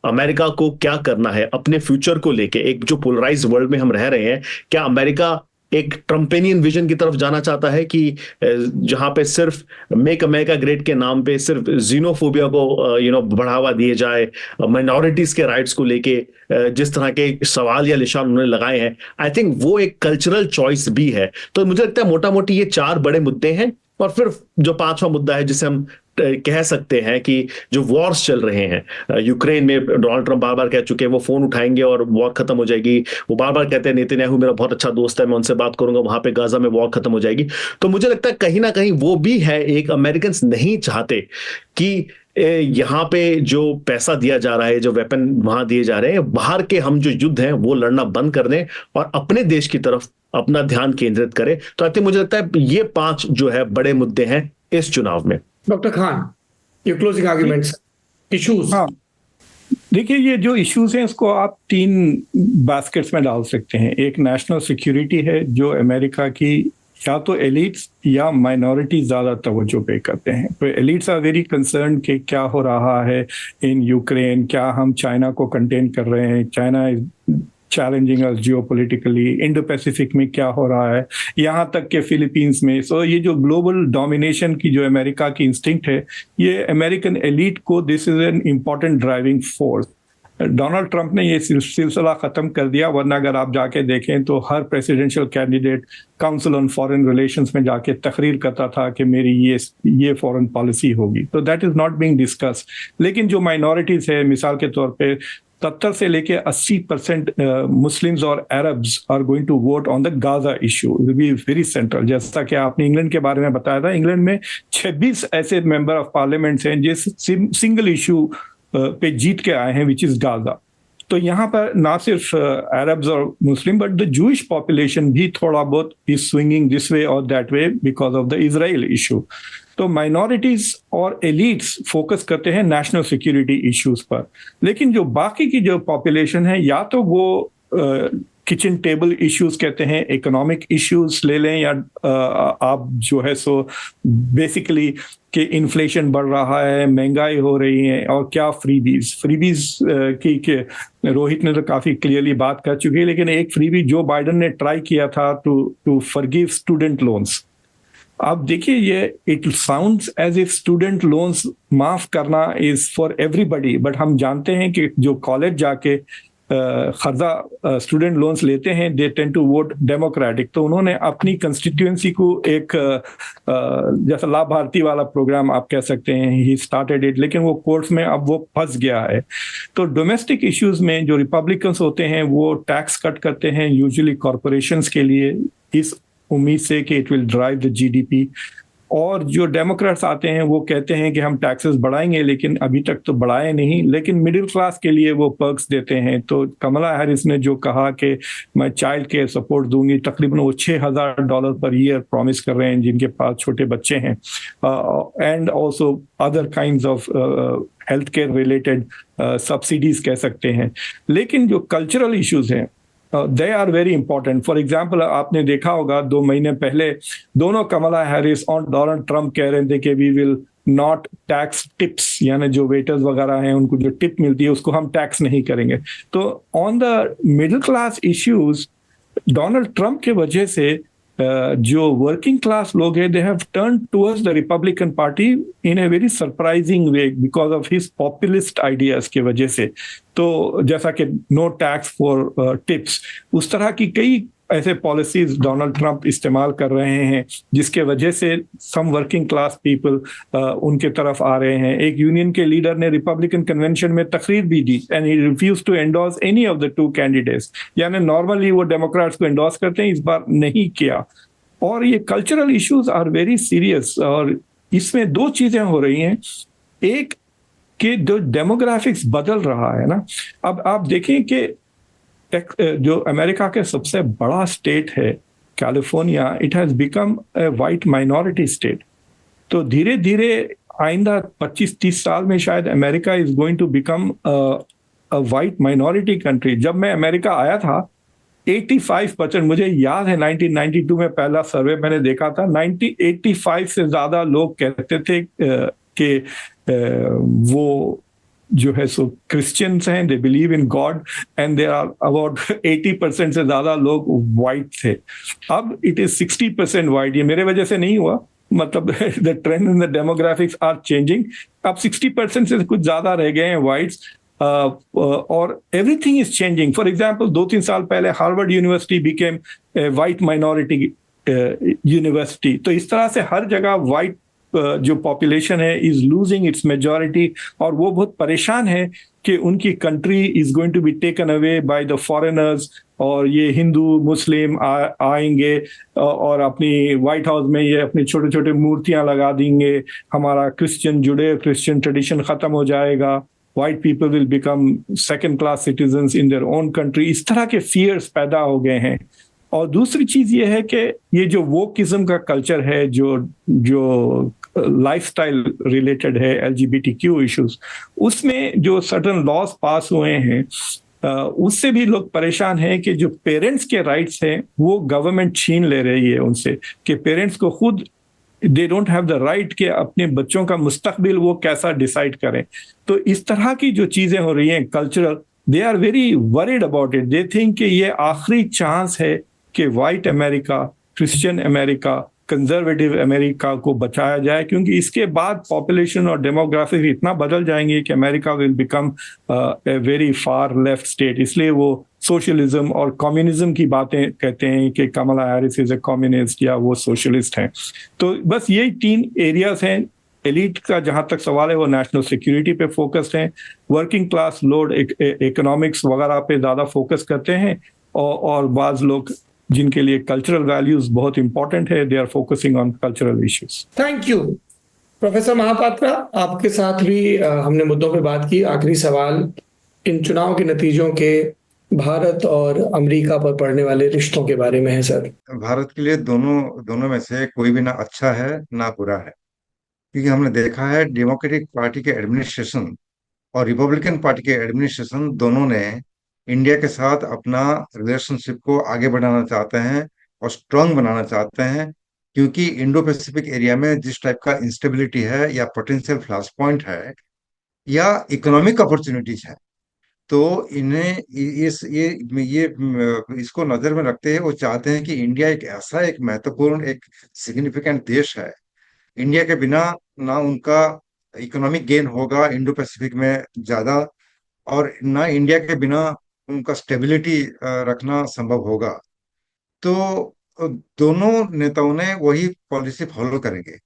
अमेरिका को क्या करना है अपने फ्यूचर को लेके। एक जो पोलराइज्ड वर्ल्ड में हम रह रहे हैं, क्या अमेरिका एक ट्रम्पेनियन विजन की तरफ जाना चाहता है कि जहां पे सिर्फ मेक अमेरिका ग्रेट के नाम पे सिर्फ जीनोफोबिया को बढ़ावा दिए जाए, माइनॉरिटीज के राइट्स को लेके जिस तरह के सवाल या निशान उन्होंने लगाए हैं, आई थिंक वो एक कल्चरल चॉइस भी है। तो मुझे लगता है मोटा मोटी ये 4 बड़े मुद्दे हैं। और फिर जो 5वां मुद्दा है जिसे हम कह सकते हैं कि जो वॉर्स चल रहे हैं यूक्रेन में, डोनाल्ड ट्रंप बार बार कह चुके हैं वो फोन उठाएंगे और वॉर खत्म हो जाएगी। वो बार बार कहते हैं नेतन्याहू मेरा बहुत अच्छा दोस्त है, मैं उनसे बात करूंगा, वहां पे गाजा में वॉर खत्म हो जाएगी। तो मुझे लगता है कहीं ना कहीं वो भी है एक, अमेरिकन नहीं चाहते कि यहाँ पे जो पैसा दिया जा रहा है, जो वेपन वहां दिए जा रहे हैं, बाहर के हम जो युद्ध हैं वो लड़ना बंद कर दें और अपने देश की तरफ अपना ध्यान केंद्रित करें। तो आई थिंक मुझे लगता है ये 5 जो है बड़े मुद्दे हैं इस चुनाव में। डॉक्टर खान, ये क्लोजिंग आर्ग्यूमेंट्स, इश्यूज। हाँ, देखिए ये जो इश्यूज हैं इसको आप 3 बास्केट्स में डाल सकते हैं। एक नेशनल सिक्योरिटी है जो अमेरिका की या तो एलिट्स या माइनॉरिटी ज़्यादा तवज्जो पे करते हैं। तो एलिट्स आर वेरी कंसर्न कि क्या हो रहा है इन यूक्रेन, क्या हम चाइना को कंटेन कर रहे हैं, China is challenging us geopolitically, Indo Pacific में क्या हो रहा है, यहाँ तक के फिलीपींस में। सो ये जो ग्लोबल डोमिनेशन की जो अमेरिका की इंस्टिंक्ट है, ये अमेरिकन एलिट को this is an important driving force. Donald Trump ने ये सिलसिला खत्म कर दिया, वरना अगर आप जाके देखें तो हर presidential candidate council on foreign relations में जाके तकरीर करता था कि मेरी ये फॉरेन पॉलिसी होगी। तो that is not being discuss. लेकिन जो माइनॉरिटीज है, मिसाल के तौर पे 70 से लेके 80% मुस्लिम्स और Arabs are going to vote on the Gaza issue, will be very central. जैसा कि आपने इंग्लैंड के बारे में बताया था, इंग्लैंड में 26 ऐसे मेंबर ऑफ पार्लियामेंट हैं जिस सिंगल इशू पे जीत के आए हैं, विच इज गाजा। तो यहाँ पर ना सिर्फ अरब्स और मुस्लिम बट द जूइश पॉपुलेशन भी थोड़ा बहुत इज स्विंगिंग दिस वे और that way because of the Israel issue. तो माइनॉरिटीज और एलिट्स फोकस करते हैं नेशनल सिक्योरिटी इश्यूज पर, लेकिन जो बाकी की जो पॉपुलेशन है, या तो वो किचन टेबल इश्यूज कहते हैं, इकोनॉमिक इश्यूज ले लें, या आप जो है सो बेसिकली कि इन्फ्लेशन बढ़ रहा है, महंगाई हो रही है, और क्या फ्रीबीज की के रोहित ने तो काफी क्लियरली बात कर चुकी है, लेकिन एक फ्रीबी जो बाइडेन ने ट्राई किया था टू फॉरगिव स्टूडेंट लोन्स। अब देखिए, ये it sounds as if student loans माफ करना इज फॉर एवरीबडी, बट हम जानते हैं कि जो कॉलेज जाके कर्जा स्टूडेंट लोन्स लेते हैं, they tend to vote Democratic. तो उन्होंने अपनी कंस्टिट्यूएंसी को एक जैसा लाभार्थी वाला प्रोग्राम आप कह सकते हैं, ही स्टार्टेड इट, लेकिन वो कोर्ट्स में अब वो फंस गया है। तो डोमेस्टिक इश्यूज में जो रिपब्लिकन्स होते हैं वो टैक्स कट करते हैं यूजुअली कॉरपोरेशंस के लिए, इस उम्मीद से कि it will drive the GDP. और जो डेमोक्रेट्स आते हैं वो कहते हैं कि हम टैक्सेस बढ़ाएंगे, लेकिन अभी तक तो बढ़ाए नहीं, लेकिन मिडिल क्लास के लिए वो पर्क्स देते हैं। तो कमला हैरिस ने जो कहा कि मैं चाइल्ड केयर सपोर्ट दूंगी, तकरीबन वो $6,000 पर ईयर प्रॉमिस कर रहे हैं जिनके पास छोटे बच्चे हैं, and also other kinds of health care related subsidies कह सकते हैं। लेकिन जो कल्चरल इश्यूज हैं they are very important. For example, आपने देखा होगा 2 महीने पहले दोनों कमला हैरिस और डोनाल्ड ट्रंप कह रहे थे कि we will not tax tips, यानी जो वेटर्स वगैरह हैं उनको जो टिप मिलती है उसको हम टैक्स नहीं करेंगे। तो on the middle class issues Donald Trump के वजह से जो वर्किंग क्लास लोग हैं, they have turn towards the Republican party in a very surprising way because of his populist ideas के वजह से। तो जैसा कि नो टैक्स फॉर टिप्स, उस तरह की कई ऐसे पॉलिसीज डोनाल्ड ट्रंप इस्तेमाल कर रहे हैं जिसके वजह से सम वर्किंग क्लास पीपल उनके तरफ आ रहे हैं। एक यूनियन के लीडर ने रिपब्लिकन कन्वेंशन में तकरीर भी दी and he refuse to endorse any of the 2 candidates, यानी नॉर्मली वो डेमोक्रेट्स को एंडोर्स करते हैं, इस बार नहीं किया। और ये cultural issues are very serious, और इसमें 2 चीजें हो रही हैं। एक कि जो डेमोग्राफिक्स बदल रहा है ना, अब आप देखें कि जो अमेरिका के सबसे बड़ा स्टेट है California, it has become a white minority state. तो धीरे धीरे आइंदा 25-30 साल में शायद America is going to become a white minority country. जब मैं अमेरिका आया था 85%, मुझे याद है 1992 में पहला सर्वे मैंने देखा था, 85 से ज्यादा लोग कहते थे कि वो जो है सो क्रिश्चियंस हैं, they believe in God, and there are about 80% से ज्यादा लोग वाइट थे। अब इट इज 60% वाइट। ये मेरे वजह से नहीं हुआ, मतलब the trend in the demographics are changing. अब 60% से कुछ ज्यादा रह गए हैं वाइट्स, और everything is changing. For example 2-3 साल पहले Harvard university became white minority university. तो इस तरह से हर जगह वाइट जो पॉपुलेशन है इज लूजिंग इट्स मेजॉरिटी, और वो बहुत परेशान है कि उनकी country is going to be taken away by the foreigners, और ये हिंदू मुस्लिम आएंगे और अपनी व्हाइट हाउस में ये अपनी छोटे छोटे मूर्तियां लगा देंगे, हमारा क्रिश्चियन जुड़े क्रिश्चियन ट्रेडिशन खत्म हो जाएगा, white people will become second class citizens in their own country. इस तरह के फियर्स पैदा हो गए हैं। और दूसरी चीज ये है कि ये जो वोकिज्म का कल्चर है, जो लाइफस्टाइल रिलेटेड है, LGBTQ इश्यूज, उसमें जो सर्टन लॉज पास हुए हैं उससे भी लोग परेशान हैं कि जो पेरेंट्स के राइट्स हैं वो गवर्नमेंट छीन ले रही है उनसे, कि पेरेंट्स को खुद they don't have the right कि अपने बच्चों का मुस्तकबिल वो कैसा डिसाइड करें। तो इस तरह की जो चीजें हो रही हैं cultural, they are very worried about it. They think कि ये आखिरी चांस है कि white America, Christian America, conservative America को बचाया जाए, क्योंकि इसके बाद पॉपुलेशन और डेमोग्राफिक इतना बदल जाएंगे कि America will become a very far left state. इसलिए वो सोशलिज्म और कम्युनिज्म की बातें कहते हैं कि कमला हैरिस इज ए कम्युनिस्ट या वो सोशलिस्ट हैं। तो बस यही 3 एरियाज हैं। एलिट का जहां तक सवाल है वो नेशनल सिक्योरिटी पे फोकस्ड है, वर्किंग क्लास लोग इकोनॉमिक्स वगैरह पे ज्यादा फोकस करते हैं, और बाज लोग जिनके लिए कल्चरल वैल्यूज बहुत इंपॉर्टेंट है, they are focusing on cultural issues. Thank you professor Mahapatra, आपके साथ भी हमने मुद्दों पे बात की। आखिरी सवाल इन चुनाव के नतीजों के भारत और अमेरिका पर पड़ने वाले रिश्तों के बारे में है सर। भारत के लिए दोनों में से कोई भी ना अच्छा है ना बुरा है, क्योंकि हमने देखा है डेमोक्रेटिक पार्टी के एडमिनिस्ट्रेशन और रिपब्लिकन पार्टी के एडमिनिस्ट्रेशन दोनों ने इंडिया के साथ अपना रिलेशनशिप को आगे बढ़ाना चाहते हैं और स्ट्रांग बनाना चाहते हैं, क्योंकि इंडो पैसिफिक एरिया में जिस टाइप का इंस्टेबिलिटी है या पोटेंशियल फ्लैश पॉइंट है या इकोनॉमिक अपॉर्चुनिटीज है, तो इन्हें इसको नजर में रखते हुए वो चाहते हैं कि इंडिया एक ऐसा एक महत्वपूर्ण एक सिग्निफिकेंट देश है। इंडिया के बिना ना उनका इकोनॉमिक गेन होगा इंडो पैसिफिक में ज्यादा, और ना इंडिया के बिना उनका स्टेबिलिटी रखना संभव होगा। तो दोनों नेताओं ने वही पॉलिसी फॉलो करेंगे।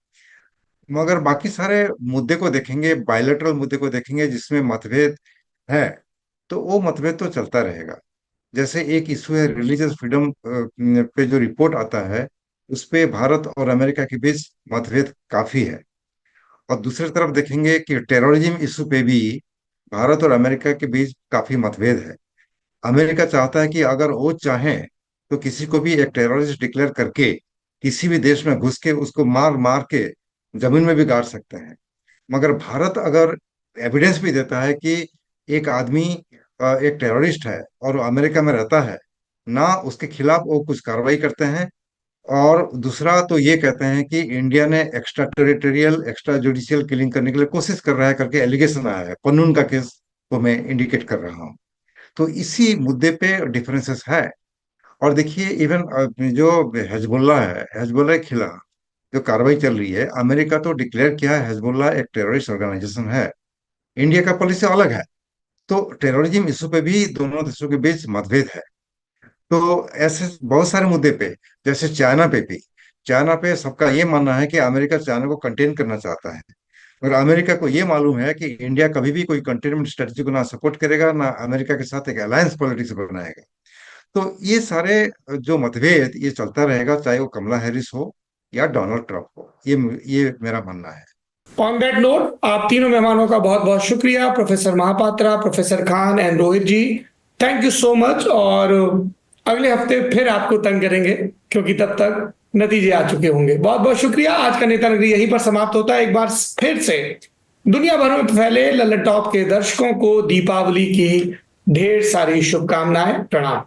मगर बाकी सारे मुद्दे को देखेंगे, बायलैटरल मुद्दे को देखेंगे जिसमें मतभेद है, तो वो मतभेद तो चलता रहेगा। जैसे एक इशू है रिलीजियस फ्रीडम पे जो रिपोर्ट आता है, उस पे भारत और अमेरिका के बीच मतभेद काफी है। और दूसरी तरफ देखेंगे कि टेररिज्म इशू पे भी भारत और अमेरिका के बीच काफी मतभेद है। अमेरिका चाहता है कि अगर वो चाहें तो किसी को भी एक टेररिस्ट डिक्लेयर करके किसी भी देश में घुस के उसको मार मार के जमीन में भी गाड़ सकते हैं। मगर भारत अगर एविडेंस भी देता है कि एक आदमी एक टेररिस्ट है और वो अमेरिका में रहता है, ना उसके खिलाफ वो कुछ कार्रवाई करते हैं, और दूसरा तो ये कहते हैं कि इंडिया ने extra territorial extra judicial killing करने के लिए कोशिश कर रहा है करके एलिगेशन आया है। पन्नून का केस को मैं इंडिकेट कर रहा हूँ। तो इसी मुद्दे पे डिफरेंसेस है। और देखिए इवन जो हिजबुल्लाह है, हिजबुल्लाह के खिलाफ जो कार्रवाई चल रही है, अमेरिका तो डिक्लेयर किया है हिजबुल्लाह एक टेररिस्ट ऑर्गेनाइजेशन है। इंडिया का पॉलिसी अलग है। तो टेररिज्म इशू पे भी दोनों देशों के बीच मतभेद है। तो ऐसे बहुत सारे मुद्दे पे, जैसे चाइना पे भी, चाइना पे सबका ये मानना है कि अमेरिका चाइना को कंटेन करना चाहता है। और अमेरिका को ये मालूम है कि इंडिया कभी भी कोई कंटेनमेंट स्ट्रेटजी को ना सपोर्ट करेगा, ना अमेरिका के साथ एक अलायंस पॉलिटिक्स बनाएगा। तो ये सारे जो मतभेद ये चलता रहेगा, चाहे वो कमला हैरिस हो या डोनाल्ड ट्रंप हो। ये मेरा मानना है। ऑन दैट नोट, आप तीनों मेहमानों का बहुत बहुत शुक्रिया, professor Mahapatra, professor Khan and Rohit ji. Thank you so much. और अगले हफ्ते फिर आपको तंग करेंगे, क्योंकि तब तक नतीजे आ चुके होंगे। बहुत बहुत शुक्रिया। आज का नेता नगरी यहीं पर समाप्त होता है। एक बार फिर से दुनिया भर में फैले लल्लनटॉप के दर्शकों को दीपावली की ढेर सारी शुभकामनाएं। प्रणाम।